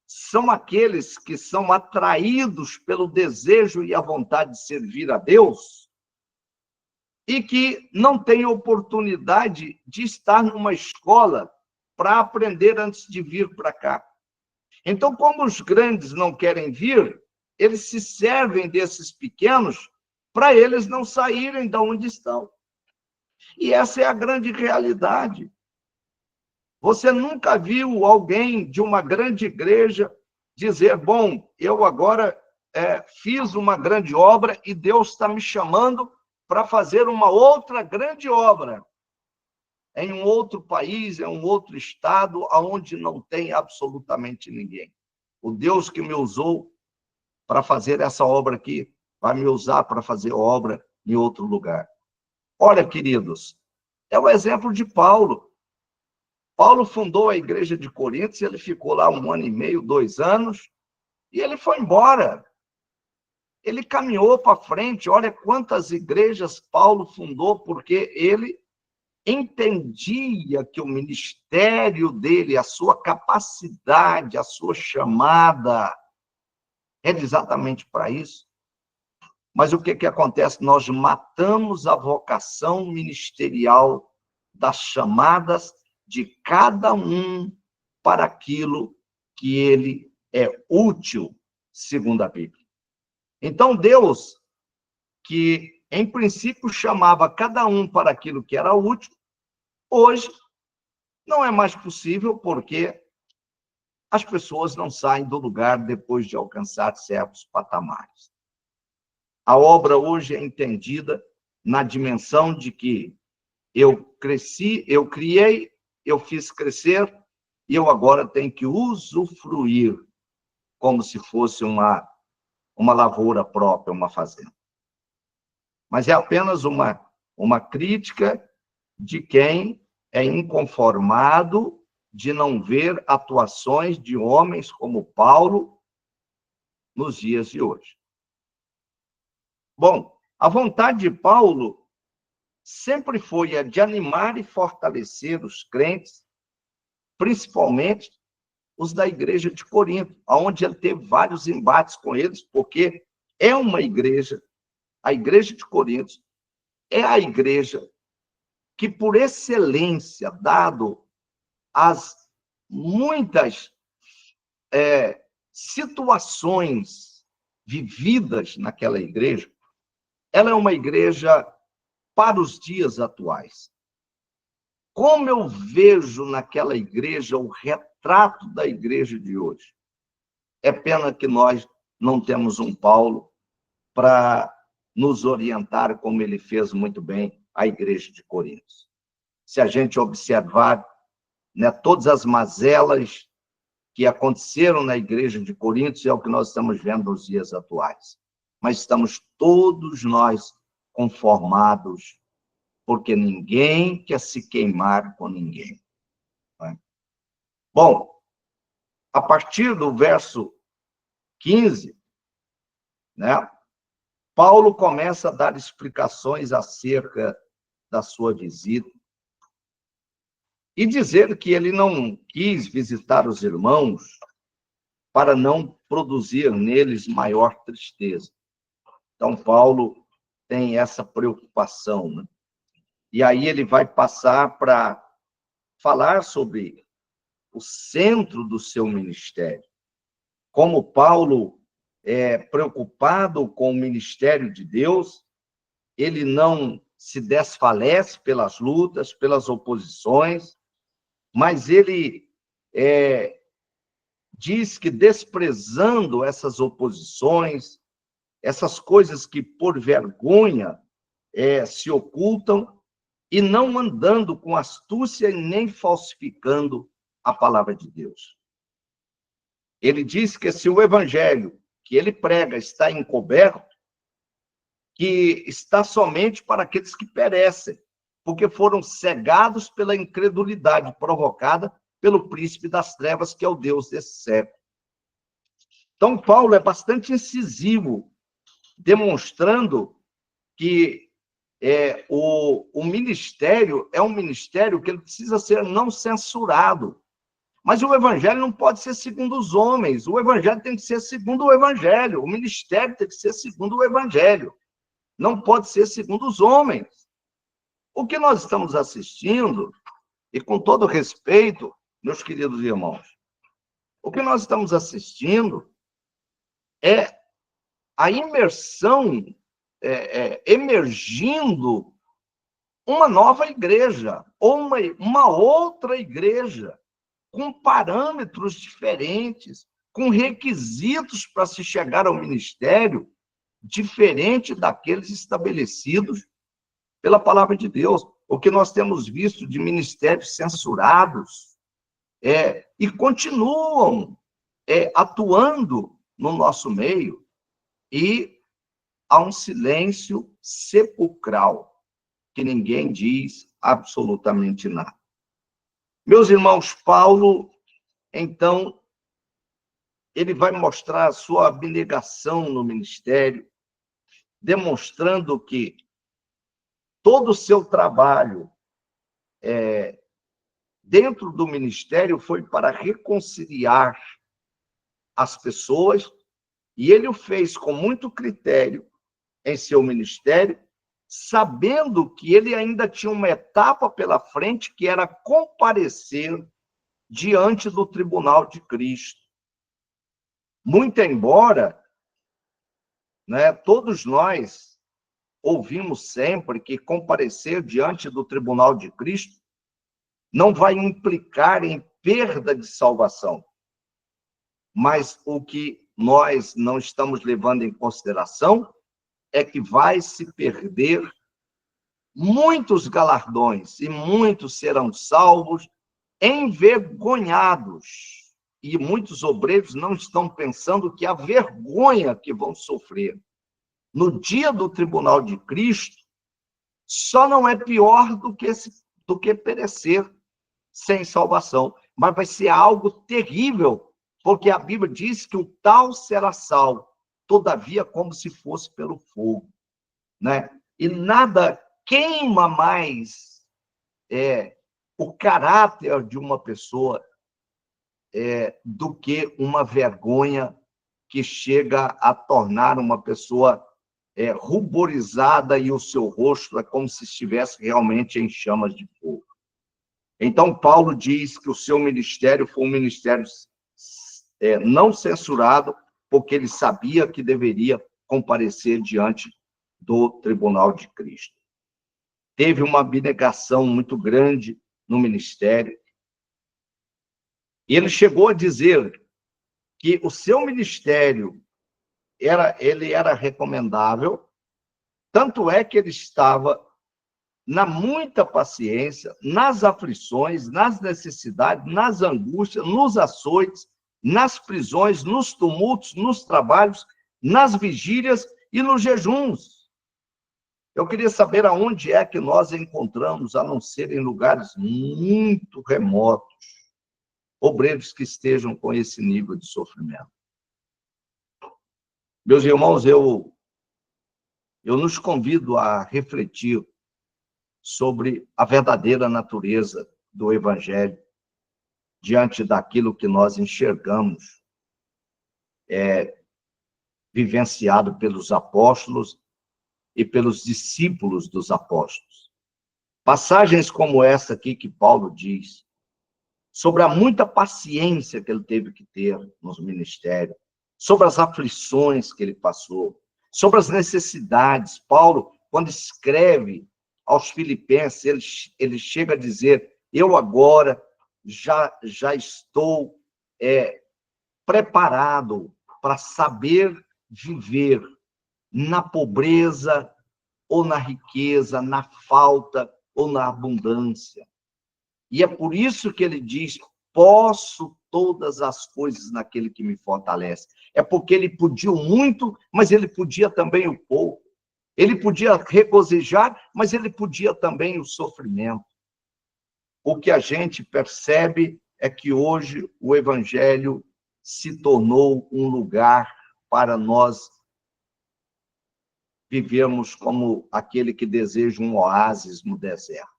[SPEAKER 1] são aqueles que são atraídos pelo desejo e a vontade de servir a Deus e que não têm oportunidade de estar numa escola para aprender antes de vir para cá. Então, como os grandes não querem vir, eles se servem desses pequenos para eles não saírem de onde estão. E essa é a grande realidade. Você nunca viu alguém de uma grande igreja dizer, bom, eu agora fiz uma grande obra e Deus está me chamando para fazer uma outra grande obra em um outro país, em um outro estado, onde não tem absolutamente ninguém. O Deus que me usou para fazer essa obra aqui, vai me usar para fazer obra em outro lugar. Olha, queridos, é o exemplo de Paulo. Paulo fundou a igreja de Corinto, ele ficou lá 1 ano e meio, 2 anos, e ele foi embora. Ele caminhou para frente. Olha quantas igrejas Paulo fundou, porque ele entendia que o ministério dele, a sua capacidade, a sua chamada, era exatamente para isso. Mas o que acontece? Nós matamos a vocação ministerial das chamadas de cada um para aquilo que ele é útil, segundo a Bíblia. Então, Deus, que em princípio chamava cada um para aquilo que era útil, hoje não é mais possível, porque as pessoas não saem do lugar depois de alcançar certos patamares. A obra hoje é entendida na dimensão de que eu cresci, eu criei, eu fiz crescer, e eu agora tenho que usufruir como se fosse uma lavoura própria, uma fazenda. Mas é apenas uma crítica de quem é inconformado de não ver atuações de homens como Paulo nos dias de hoje. Bom, a vontade de Paulo sempre foi a de animar e fortalecer os crentes, principalmente os da igreja de Corinto, onde ele teve vários embates com eles, porque é uma igreja, a igreja de Corinto é a igreja que, por excelência, dado as muitas situações vividas naquela igreja, ela é uma igreja para os dias atuais. Como eu vejo naquela igreja o retrato da igreja de hoje? É pena que nós não temos um Paulo para nos orientar, como ele fez muito bem a igreja de Corinto. Se a gente observar, né, todas as mazelas que aconteceram na igreja de Corinto, é o que nós estamos vendo nos dias atuais. Mas estamos todos nós conformados, porque ninguém quer se queimar com ninguém. Né? Bom, a partir do verso 15, né, Paulo começa a dar explicações acerca da sua visita e dizer que ele não quis visitar os irmãos para não produzir neles maior tristeza. Então, Paulo tem essa preocupação, né? E aí ele vai passar para falar sobre o centro do seu ministério. Como Paulo é preocupado com o ministério de Deus, ele não se desfalece pelas lutas, pelas oposições, mas ele diz que, desprezando essas oposições, essas coisas que por vergonha se ocultam, e não andando com astúcia e nem falsificando a palavra de Deus. Ele diz que se o evangelho que ele prega está encoberto, que está somente para aqueles que perecem, porque foram cegados pela incredulidade provocada pelo príncipe das trevas, que é o Deus desse século. Então, Paulo é bastante incisivo, demonstrando que o ministério é um ministério que ele precisa ser não censurado. Mas o evangelho não pode ser segundo os homens, o evangelho tem que ser segundo o evangelho, o ministério tem que ser segundo o evangelho, não pode ser segundo os homens. O que nós estamos assistindo, e com todo respeito, meus queridos irmãos, o que nós estamos assistindo é a imersão, emergindo uma nova igreja, ou uma outra igreja, com parâmetros diferentes, com requisitos para se chegar ao ministério, diferente daqueles estabelecidos pela palavra de Deus. O que nós temos visto de ministérios censurados, e continuam atuando no nosso meio, e há um silêncio sepulcral, que ninguém diz absolutamente nada. Meus irmãos, Paulo, então, ele vai mostrar a sua abnegação no ministério, demonstrando que todo o seu trabalho dentro do ministério foi para reconciliar as pessoas, e ele o fez com muito critério em seu ministério, sabendo que ele ainda tinha uma etapa pela frente, que era comparecer diante do tribunal de Cristo. Muito embora, né, todos nós ouvimos sempre que comparecer diante do tribunal de Cristo não vai implicar em perda de salvação. Mas o que nós não estamos levando em consideração é que vai se perder muitos galardões e muitos serão salvos envergonhados. E muitos obreiros não estão pensando que a vergonha que vão sofrer no dia do tribunal de Cristo só não é pior do que perecer sem salvação, mas vai ser algo terrível, porque a Bíblia diz que o tal será salvo, todavia como se fosse pelo fogo, né? E nada queima mais o caráter de uma pessoa do que uma vergonha que chega a tornar uma pessoa ruborizada, e o seu rosto é como se estivesse realmente em chamas de fogo. Então, Paulo diz que o seu ministério foi um ministério não censurado, porque ele sabia que deveria comparecer diante do tribunal de Cristo. Teve uma abnegação muito grande no ministério. E ele chegou a dizer que o seu ministério era recomendável, tanto é que ele estava na muita paciência, nas aflições, nas necessidades, nas angústias, nos açoites, nas prisões, nos tumultos, nos trabalhos, nas vigílias e nos jejuns. Eu queria saber aonde é que nós encontramos, a não ser em lugares muito remotos, obreiros que estejam com esse nível de sofrimento. Meus irmãos, eu nos convido a refletir sobre a verdadeira natureza do Evangelho diante daquilo que nós enxergamos vivenciado pelos apóstolos e pelos discípulos dos apóstolos. Passagens como essa aqui que Paulo diz, sobre a muita paciência que ele teve que ter nos ministérios, sobre as aflições que ele passou, sobre as necessidades. Paulo, quando escreve aos Filipenses, ele chega a dizer: eu agora já estou preparado para saber viver na pobreza ou na riqueza, na falta ou na abundância. E é por isso que ele diz: posso todas as coisas naquele que me fortalece. É porque ele podia o muito, mas ele podia também o pouco. Ele podia regozijar, mas ele podia também o sofrimento. O que a gente percebe é que hoje o Evangelho se tornou um lugar para nós vivermos como aquele que deseja um oásis no deserto.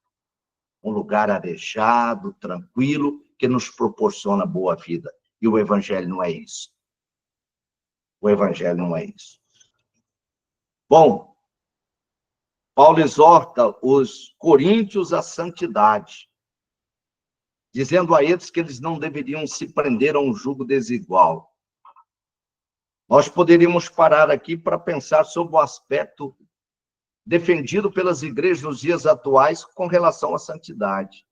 [SPEAKER 1] Um lugar arejado, tranquilo, que nos proporciona boa vida. E o Evangelho não é isso. O Evangelho não é isso. Bom, Paulo exorta os coríntios à santidade, dizendo a eles que eles não deveriam se prender a um jugo desigual. Nós poderíamos parar aqui para pensar sobre o aspecto defendido pelas igrejas nos dias atuais com relação à santidade.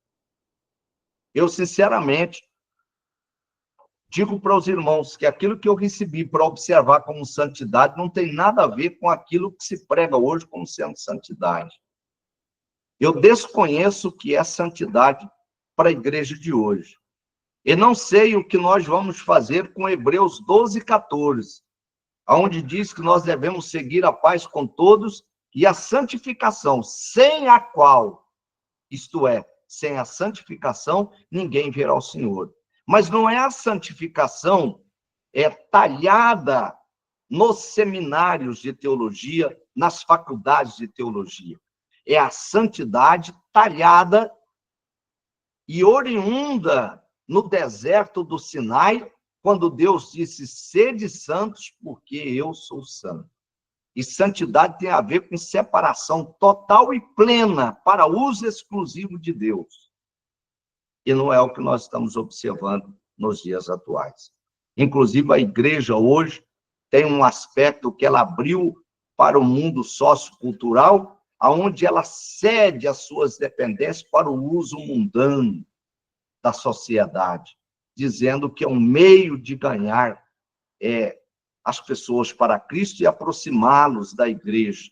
[SPEAKER 1] Eu, sinceramente, digo para os irmãos que aquilo que eu recebi para observar como santidade não tem nada a ver com aquilo que se prega hoje como sendo santidade. Eu desconheço o que é santidade para a igreja de hoje. E não sei o que nós vamos fazer com Hebreus 12, 14, onde diz que nós devemos seguir a paz com todos e a santificação, sem a qual, isto é, sem a santificação, ninguém verá o Senhor. Mas não é a santificação talhada nos seminários de teologia, nas faculdades de teologia. É a santidade talhada e oriunda no deserto do Sinai, quando Deus disse: sede santos, porque eu sou santo. E santidade tem a ver com separação total e plena para uso exclusivo de Deus. E não é o que nós estamos observando nos dias atuais. Inclusive, a igreja hoje tem um aspecto que ela abriu para o mundo sociocultural, onde ela cede as suas dependências para o uso mundano da sociedade, dizendo que é um meio de ganhar as pessoas para Cristo e aproximá-los da igreja.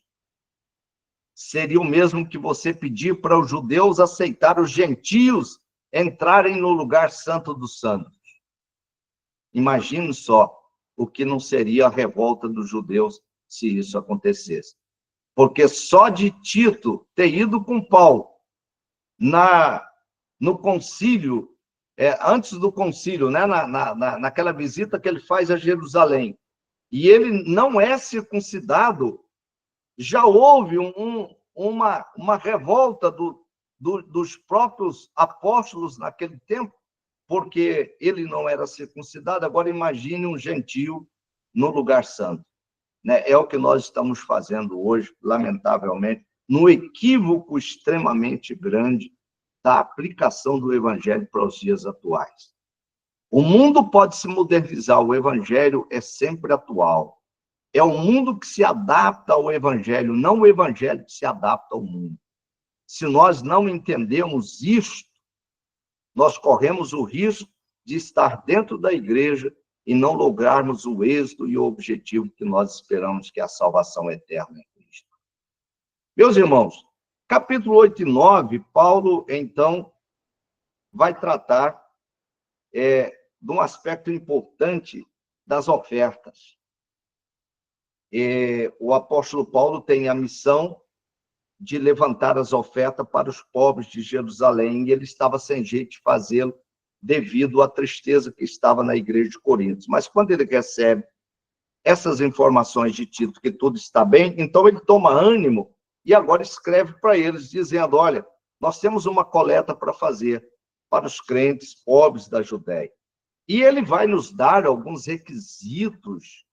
[SPEAKER 1] Seria o mesmo que você pedir para os judeus aceitar os gentios entrarem no lugar santo dos santos. Imagine só o que não seria a revolta dos judeus se isso acontecesse. Porque só de Tito ter ido com Paulo no concílio, antes do concílio, né, naquela visita que ele faz a Jerusalém, e ele não é circuncidado, já houve uma revolta dos próprios apóstolos naquele tempo, porque ele não era circuncidado. Agora imagine um gentio no lugar santo. Né? É o que nós estamos fazendo hoje, lamentavelmente, no equívoco extremamente grande da aplicação do evangelho para os dias atuais. O mundo pode se modernizar, o evangelho é sempre atual. É o mundo que se adapta ao evangelho, não o evangelho que se adapta ao mundo. Se nós não entendemos isto, nós corremos o risco de estar dentro da igreja e não lograrmos o êxito e o objetivo que nós esperamos, que é a salvação eterna em Cristo. Meus irmãos, capítulo 8 e 9, Paulo, então, vai tratar de um aspecto importante das ofertas. O apóstolo Paulo tem a missão de levantar as ofertas para os pobres de Jerusalém, e ele estava sem jeito de fazê-lo devido à tristeza que estava na igreja de Corinto. Mas quando ele recebe essas informações de Tito, que tudo está bem, então ele toma ânimo e agora escreve para eles, dizendo: olha, nós temos uma coleta para fazer para os crentes pobres da Judéia. E ele vai nos dar alguns requisitos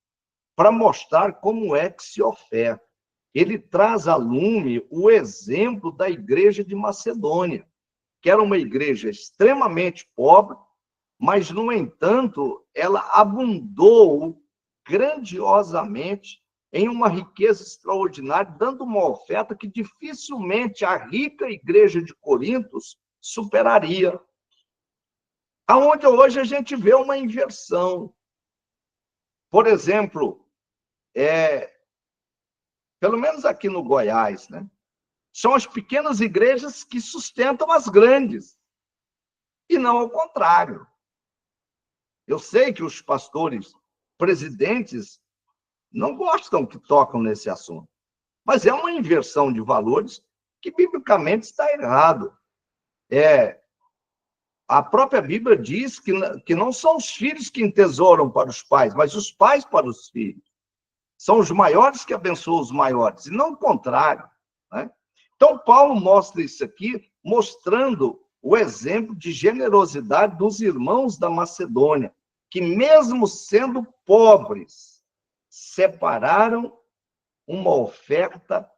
[SPEAKER 1] para mostrar como é que se oferta. Ele traz a lume o exemplo da igreja de Macedônia, que era uma igreja extremamente pobre, mas, no entanto, ela abundou grandiosamente em uma riqueza extraordinária, dando uma oferta que dificilmente a rica igreja de Corinto superaria. Aonde hoje a gente vê uma inversão. Por exemplo, pelo menos aqui no Goiás, né? São as pequenas igrejas que sustentam as grandes, e não ao contrário. Eu sei que os pastores, presidentes, não gostam que tocam nesse assunto, mas é uma inversão de valores que, biblicamente, está errado. A própria Bíblia diz que não são os filhos que entesouram para os pais, mas os pais para os filhos. São os maiores que abençoam os maiores, e não o contrário. Né? Então, Paulo mostra isso aqui, mostrando o exemplo de generosidade dos irmãos da Macedônia, que, mesmo sendo pobres, separaram uma oferta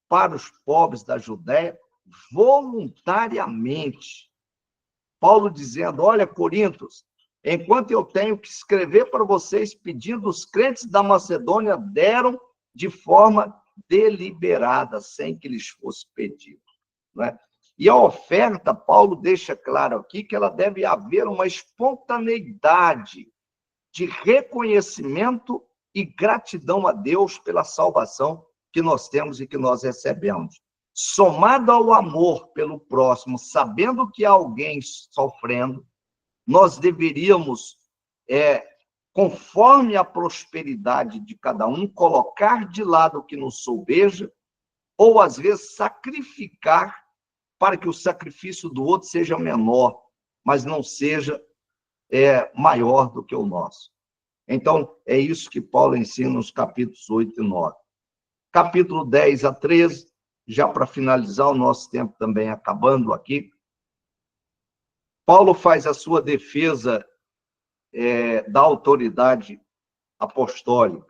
[SPEAKER 1] para os pobres da Judéia voluntariamente. Paulo dizendo: olha, Coríntios, enquanto eu tenho que escrever para vocês pedindo, os crentes da Macedônia deram de forma deliberada, sem que lhes fosse pedido. Não é? E a oferta, Paulo deixa claro aqui que ela deve haver uma espontaneidade de reconhecimento e gratidão a Deus pela salvação que nós temos e que nós recebemos. Somado ao amor pelo próximo, sabendo que há alguém sofrendo, nós deveríamos conforme a prosperidade de cada um, colocar de lado o que nos sobeja, ou, às vezes, sacrificar para que o sacrifício do outro seja menor, mas não seja maior do que o nosso. Então, é isso que Paulo ensina nos capítulos 8 e 9. Capítulo 10 a 13, já para finalizar, o nosso tempo também acabando aqui, Paulo faz a sua defesa da autoridade apostólica.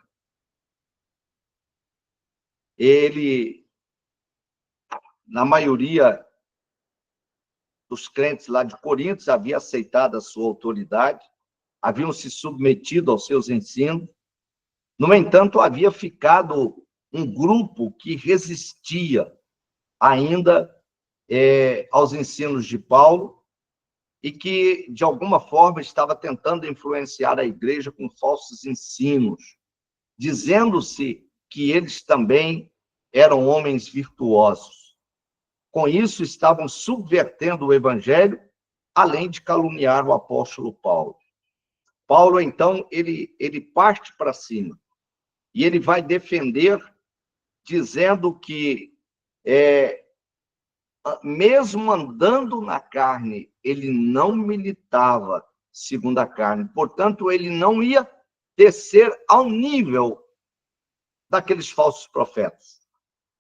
[SPEAKER 1] Ele, na maioria dos crentes lá de Corinto, havia aceitado a sua autoridade, haviam se submetido aos seus ensinos. No entanto, havia ficado um grupo que resistia ainda aos ensinos de Paulo e que, de alguma forma, estava tentando influenciar a igreja com falsos ensinos, dizendo-se que eles também eram homens virtuosos. Com isso, estavam subvertendo o evangelho, além de caluniar o apóstolo Paulo. Paulo, então, ele parte para cima e ele vai defender, dizendo que, mesmo andando na carne, ele não militava segundo a carne. Portanto, ele não ia descer ao nível daqueles falsos profetas.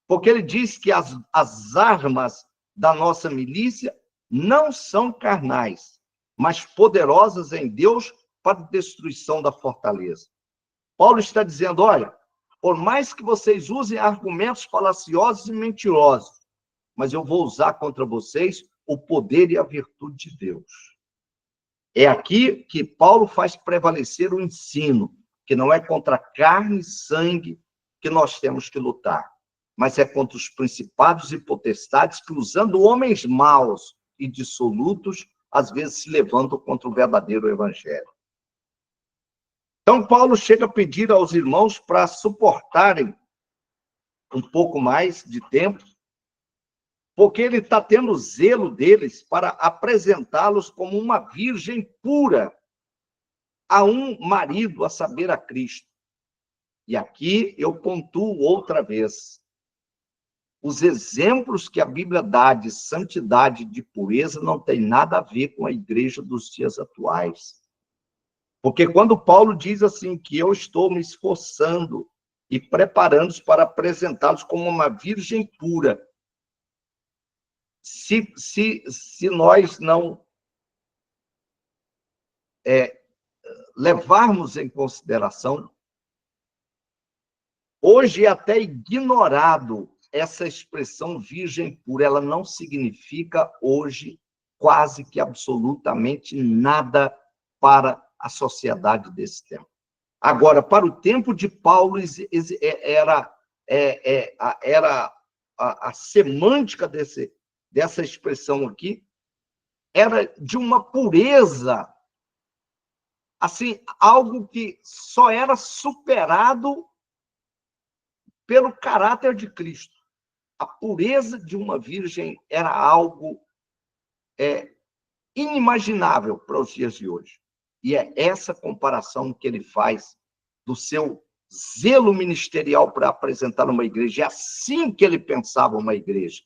[SPEAKER 1] Porque ele diz que as armas da nossa milícia não são carnais, mas poderosas em Deus para a destruição da fortaleza. Paulo está dizendo, olha, por mais que vocês usem argumentos falaciosos e mentirosos, mas eu vou usar contra vocês o poder e a virtude de Deus. É aqui que Paulo faz prevalecer o ensino, que não é contra carne e sangue que nós temos que lutar, mas é contra os principados e potestades que, usando homens maus e dissolutos, às vezes se levantam contra o verdadeiro evangelho. Então, Paulo chega a pedir aos irmãos para suportarem um pouco mais de tempo, porque ele está tendo zelo deles para apresentá-los como uma virgem pura a um marido, a saber, a Cristo. E aqui eu pontuo outra vez. Os exemplos que a Bíblia dá de santidade, de pureza, não tem nada a ver com a igreja dos dias atuais. Porque quando Paulo diz assim, que eu estou me esforçando e preparando-os para apresentá-los como uma virgem pura, se nós não levarmos em consideração, hoje é até ignorado essa expressão virgem pura, ela não significa hoje quase que absolutamente nada para a sociedade desse tempo. Agora, para o tempo de Paulo, era a semântica dessa expressão aqui, era de uma pureza, assim, algo que só era superado pelo caráter de Cristo. A pureza de uma virgem era algo inimaginável para os dias de hoje. E é essa comparação que ele faz do seu zelo ministerial para apresentar uma igreja. É assim que ele pensava uma igreja.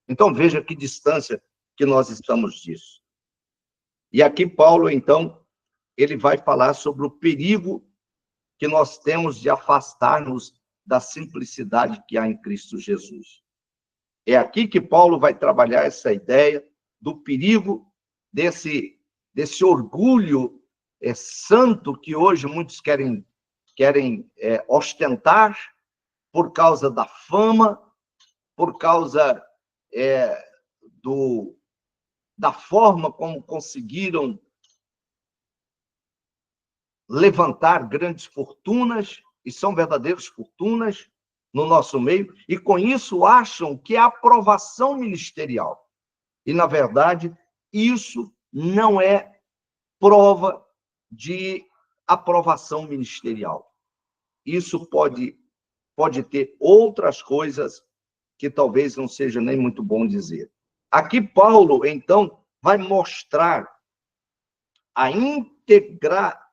[SPEAKER 1] Então, veja que distância que nós estamos disso. E aqui Paulo, então, ele vai falar sobre o perigo que nós temos de afastar-nos da simplicidade que há em Cristo Jesus. É aqui que Paulo vai trabalhar essa ideia do perigo desse orgulho santo que hoje muitos querem ostentar por causa da fama, por causa da forma como conseguiram levantar grandes fortunas, e são verdadeiras fortunas no nosso meio, e com isso acham que é aprovação ministerial. E, na verdade, isso não é prova de aprovação ministerial. Isso pode ter outras coisas que talvez não seja nem muito bom dizer. Aqui Paulo, então, vai mostrar a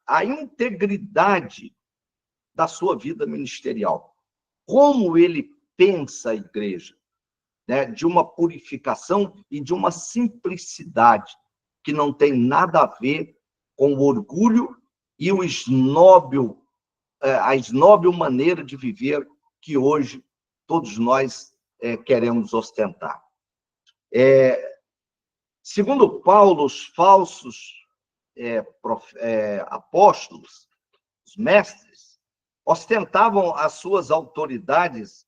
[SPEAKER 1] a integridade da sua vida ministerial. Como ele pensa a igreja, né? De uma purificação e de uma simplicidade que não tem nada a ver com o orgulho e a esnóbil maneira de viver que hoje todos nós queremos ostentar. Segundo Paulo, os falsos apóstolos, os mestres, ostentavam as suas autoridades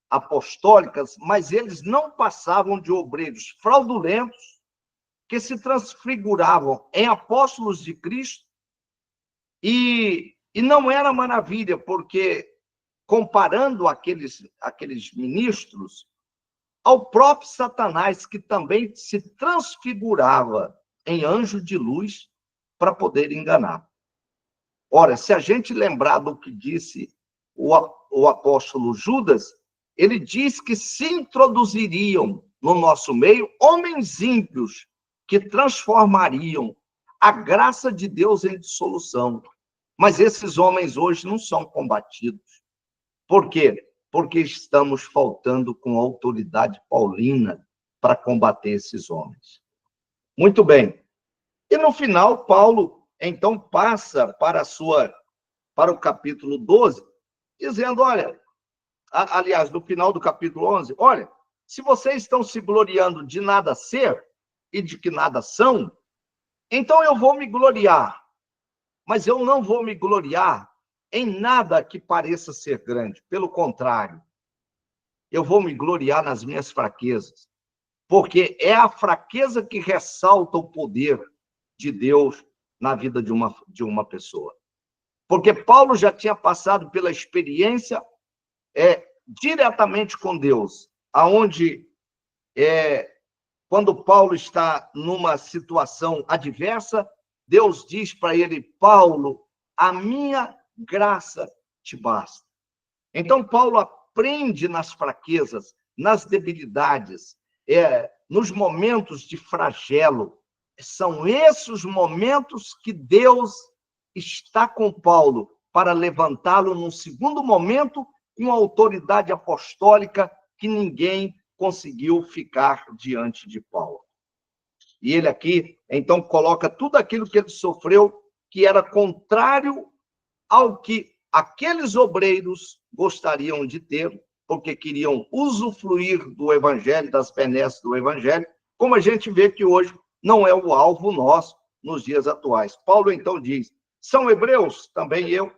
[SPEAKER 1] apostólicas, mas eles não passavam de obreiros fraudulentos que se transfiguravam em apóstolos de Cristo, e não era maravilha, porque comparando aqueles ministros ao próprio Satanás, que também se transfigurava em anjo de luz para poder enganar. Ora, se a gente lembrar do que disse o apóstolo Judas, ele diz que se introduziriam no nosso meio homens ímpios que transformariam a graça de Deus em dissolução. Mas esses homens hoje não são combatidos. Por quê? Porque estamos faltando com autoridade paulina para combater esses homens. Muito bem. E no final, Paulo, então, passa para o capítulo 12, dizendo, olha, aliás, no final do capítulo 11, olha, se vocês estão se gloriando de nada ser e de que nada são, então eu vou me gloriar, mas eu não vou me gloriar em nada que pareça ser grande. Pelo contrário, eu vou me gloriar nas minhas fraquezas, porque é a fraqueza que ressalta o poder de Deus na vida de uma pessoa. Porque Paulo já tinha passado pela experiência diretamente com Deus, aonde quando Paulo está numa situação adversa, Deus diz para ele, Paulo, a minha graça te basta. Então, Paulo aprende nas fraquezas, nas debilidades, nos momentos de flagelo. São esses os momentos que Deus está com Paulo para levantá-lo num segundo momento com autoridade apostólica que ninguém conseguiu ficar diante de Paulo. E ele aqui, então, coloca tudo aquilo que ele sofreu, que era contrário ao que aqueles obreiros gostariam de ter, porque queriam usufruir do evangelho, das benesses do evangelho, como a gente vê que hoje não é o alvo nosso nos dias atuais. Paulo, então, diz, são hebreus? Também eu.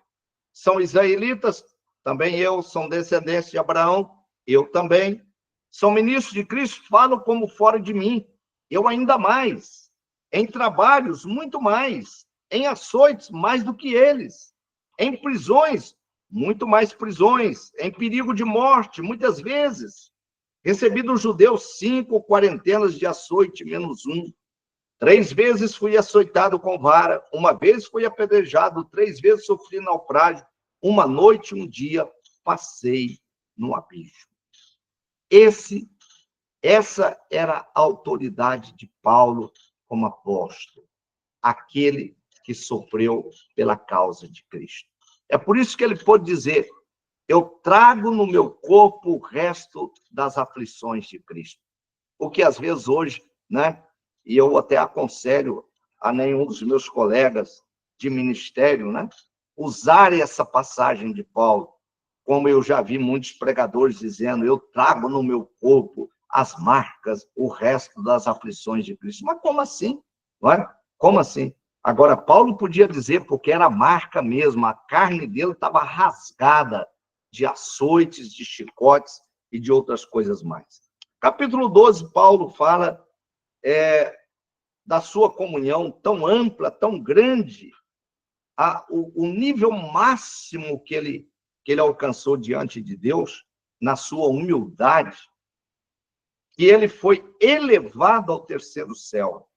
[SPEAKER 1] São israelitas? Também eu. São descendentes de Abraão? Eu também. São ministros de Cristo? Falam como fora de mim. Eu ainda mais. Em trabalhos, muito mais. Em açoites, mais do que eles. Em prisões, muito mais prisões. Em perigo de morte, muitas vezes. Recebi dos judeus 5 quarentenas de açoite, menos 1. 3 vezes fui açoitado com vara, 1 vez fui apedrejado, 3 vezes sofri naufrágio, 1 noite e 1 dia passei no abismo. Essa era a autoridade de Paulo como apóstolo, aquele que sofreu pela causa de Cristo. É por isso que ele pôde dizer, eu trago no meu corpo o resto das aflições de Cristo. Porque às vezes hoje, né? E eu até aconselho a nenhum dos meus colegas de ministério, né, usar essa passagem de Paulo, como eu já vi muitos pregadores dizendo, eu trago no meu corpo as marcas, o resto das aflições de Cristo. Mas como assim? Não é? Como assim? Agora, Paulo podia dizer, porque era marca mesmo, a carne dele estava rasgada de açoites, de chicotes e de outras coisas mais. Capítulo 12, Paulo fala da sua comunhão tão ampla, tão grande, o nível máximo que ele alcançou diante de Deus, na sua humildade, que ele foi elevado ao 3º céu,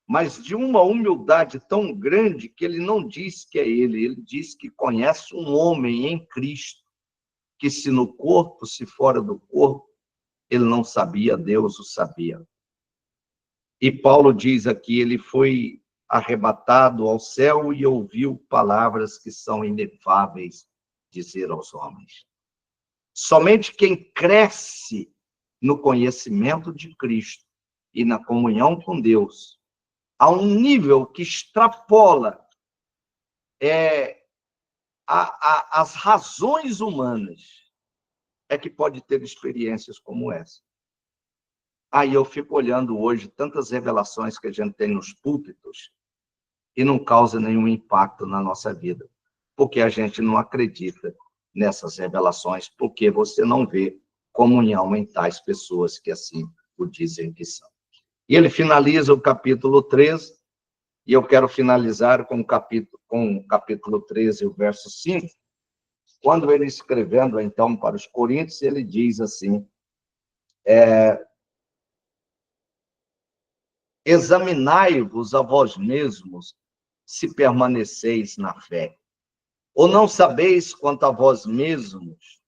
[SPEAKER 1] mas de uma humildade tão grande que ele não diz que é ele diz que conhece um homem em Cristo, que se no corpo, se fora do corpo, ele não sabia, Deus o sabia. E Paulo diz aqui, ele foi arrebatado ao céu e ouviu palavras que são inefáveis dizer aos homens. Somente quem cresce no conhecimento de Cristo e na comunhão com Deus, a um nível que extrapola as razões humanas, é que pode ter experiências como essa. Aí eu fico olhando hoje tantas revelações que a gente tem nos púlpitos e não causa nenhum impacto na nossa vida, porque a gente não acredita nessas revelações, porque você não vê comunhão em tais pessoas que assim o dizem que são. E ele finaliza o capítulo 13, e eu quero finalizar com o capítulo 13, o verso 5, quando ele escrevendo, então, para os Coríntios, ele diz assim, examinai-vos a vós mesmos, se permaneceis na fé. Ou não sabeis quanto a vós mesmos,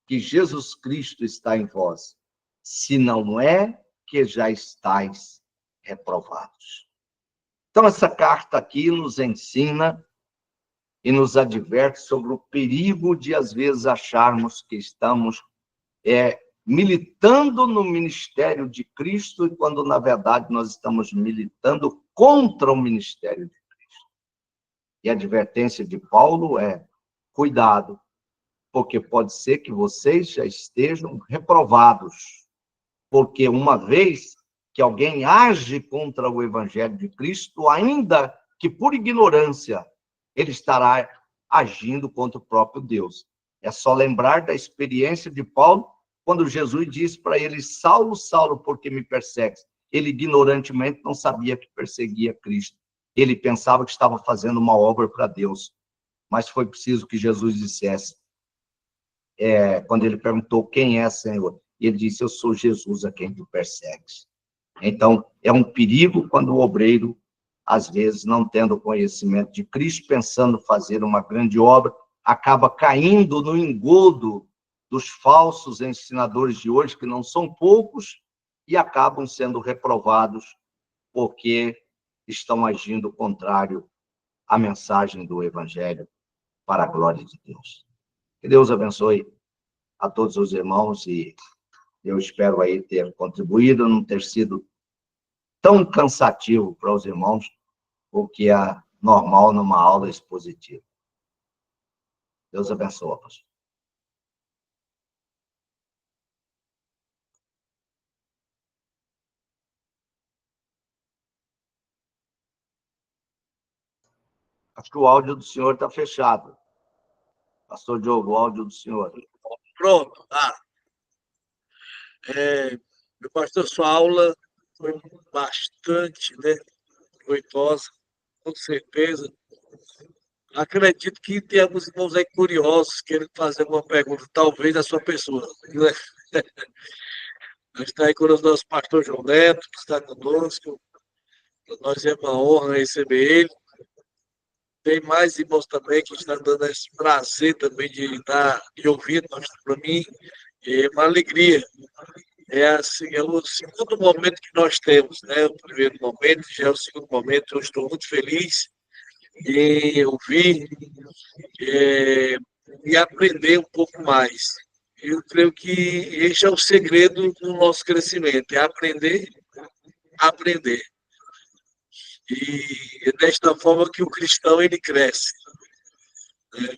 [SPEAKER 1] que Jesus Cristo está em vós, se não é que já estáis reprovados. Então, essa carta aqui nos ensina e nos adverte sobre o perigo de, às vezes, acharmos que estamos militando no ministério de Cristo, quando, na verdade, nós estamos militando contra o ministério de Cristo. E a advertência de Paulo é: cuidado, porque pode ser que vocês já estejam reprovados, porque uma vez que alguém age contra o evangelho de Cristo, ainda que por ignorância, ele estará agindo contra o próprio Deus. É só lembrar da experiência de Paulo, quando Jesus disse para ele: Saulo, Saulo, por que me persegues? Ele ignorantemente não sabia que perseguia Cristo. Ele pensava que estava fazendo uma obra para Deus. Mas foi preciso que Jesus dissesse, quando ele perguntou: quem é, Senhor? Ele disse: eu sou Jesus a quem tu persegues. Então, é um perigo quando o obreiro, às vezes, não tendo conhecimento de Cristo, pensando fazer uma grande obra, acaba caindo no engodo dos falsos ensinadores de hoje, que não são poucos, e acabam sendo reprovados porque estão agindo contrário à mensagem do Evangelho para a glória de Deus. Que Deus abençoe a todos os irmãos, e eu espero aí ter contribuído, não ter sido tão cansativo para os irmãos, o que é normal numa aula expositiva. Deus abençoe, pastor. Acho que o áudio do senhor está fechado. Pastor Diogo, o áudio do senhor.
[SPEAKER 2] Pronto. Meu pastor, sua aula foi bastante, proveitosa, com certeza. Acredito que tem alguns irmãos aí curiosos querendo fazer uma pergunta, talvez a sua pessoa. Está aí conosco o nosso pastor João Neto, que está conosco. Nós é uma honra receber ele. Tem mais irmãos também que estão dando esse prazer também de estar e ouvir. Para mim, é uma alegria. É o segundo momento que nós temos, né? O primeiro momento, já é o segundo momento. Eu estou muito feliz em ouvir e aprender um pouco mais. Eu creio que esse é o segredo do nosso crescimento, é aprender, aprender. E é desta forma que o cristão ele cresce. Né?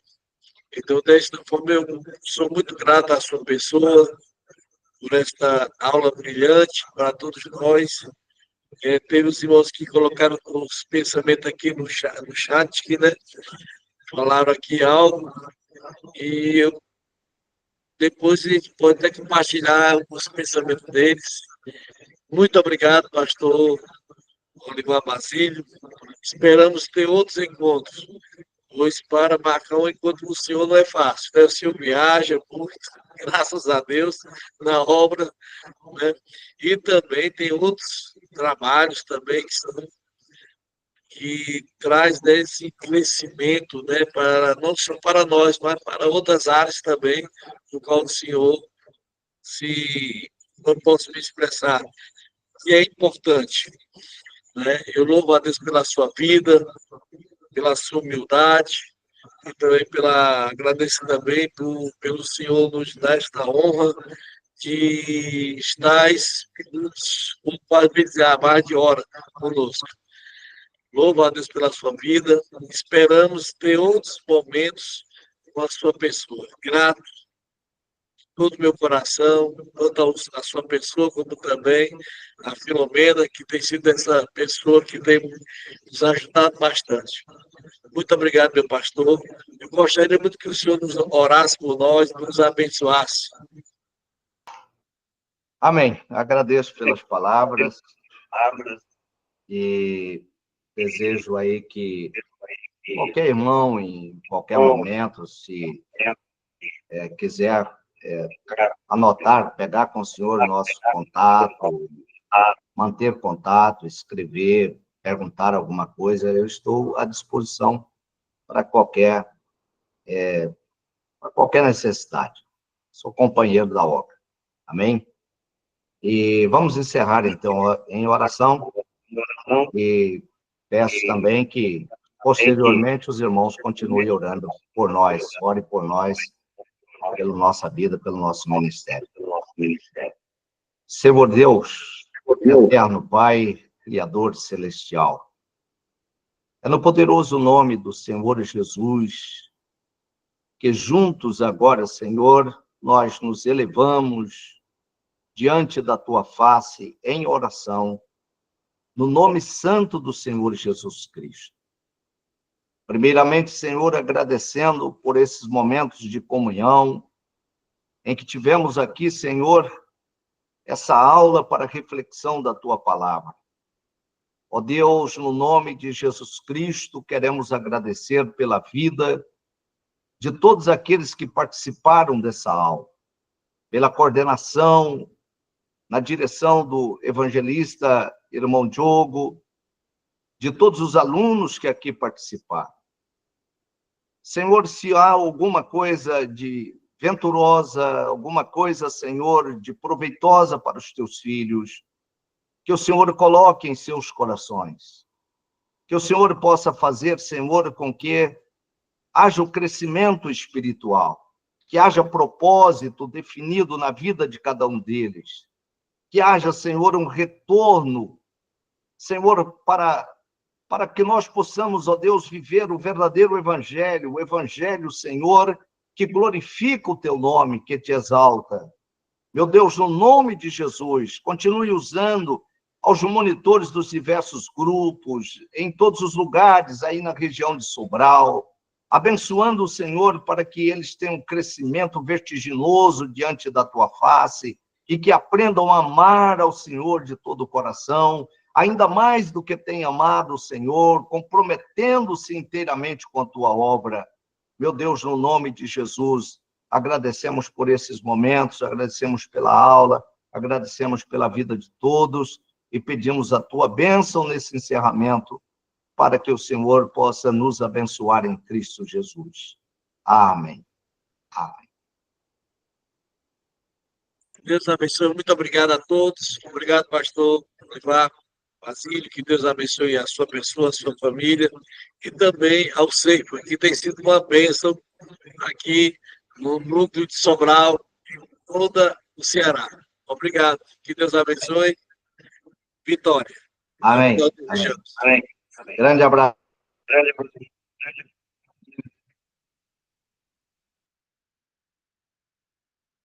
[SPEAKER 2] Então, desta forma, eu sou muito grato à sua pessoa, por esta aula brilhante para todos nós. Teve os irmãos que colocaram os pensamentos aqui no chat que, né, falaram aqui algo, e depois a gente pode até compartilhar os pensamentos deles. Muito obrigado, pastor Olivar Basílio. Esperamos ter outros encontros, pois para marcar um encontro com o senhor não é fácil. Né? O senhor viaja muito, graças a Deus, na obra, né? E também tem outros trabalhos também que traz esse crescimento, né, para não só para nós, mas para outras áreas também, no qual o senhor se não posso me expressar, que é importante. né? Eu louvo a Deus pela sua vida, pela sua humildade, e também agradecer também pelo Senhor nos dar esta honra de estáis quase mais de hora conosco. Louvo a Deus pela sua vida. Esperamos ter outros momentos com a sua pessoa. Grato de todo o meu coração, tanto a sua pessoa, como também a Filomena, que tem sido essa pessoa que tem nos ajudado bastante. Muito obrigado, meu pastor. Eu gostaria muito que o senhor nos orasse por nós, nos abençoasse.
[SPEAKER 1] Amém. Agradeço pelas palavras e desejo aí que qualquer irmão, em qualquer momento, se quiser anotar, pegar com o senhor nosso contato, manter contato, escrever, perguntar alguma coisa, eu estou à disposição para qualquer necessidade. Sou companheiro da obra. Amém? E vamos encerrar, então, em oração. E peço também que, posteriormente, os irmãos continuem orando por nós. Ore por nós, pela nossa vida, pelo nosso ministério. Senhor Deus, eterno Pai, Criador celestial, é no poderoso nome do Senhor Jesus que juntos agora, Senhor, nós nos elevamos diante da Tua face em oração, no nome santo do Senhor Jesus Cristo. Primeiramente, Senhor, agradecendo por esses momentos de comunhão, em que tivemos aqui, Senhor, essa aula para reflexão da Tua palavra. Ó Deus, no nome de Jesus Cristo, queremos agradecer pela vida de todos aqueles que participaram dessa aula, pela coordenação, na direção do evangelista irmão Diogo, de todos os alunos que aqui participaram. Senhor, se há alguma coisa de venturosa, alguma coisa, Senhor, de proveitosa para os teus filhos, que o Senhor coloque em seus corações. Que o Senhor possa fazer, Senhor, com que haja o crescimento espiritual, que haja propósito definido na vida de cada um deles, que haja, Senhor, um retorno, Senhor, para que nós possamos, ó Deus, viver o verdadeiro evangelho, o evangelho, Senhor, que glorifica o teu nome, que te exalta. Meu Deus, no nome de Jesus, continue usando aos monitores dos diversos grupos, em todos os lugares, aí na região de Sobral, abençoando o Senhor para que eles tenham um crescimento vertiginoso diante da tua face e que aprendam a amar ao Senhor de todo o coração, ainda mais do que tem amado o Senhor, comprometendo-se inteiramente com a tua obra. Meu Deus, no nome de Jesus, agradecemos por esses momentos, agradecemos pela aula, agradecemos pela vida de todos e pedimos a tua bênção nesse encerramento, para que o Senhor possa nos abençoar em Cristo Jesus. Amém. Amém.
[SPEAKER 2] Deus abençoe. Muito obrigado a todos. Obrigado, pastor Basílio. Que Deus abençoe a sua pessoa, a sua família. E também ao Seifa, que tem sido uma bênção aqui no núcleo de Sobral, em todo o Ceará. Obrigado. Que Deus abençoe. Vitória.
[SPEAKER 1] Amém. Amém. Amém. Grande abraço.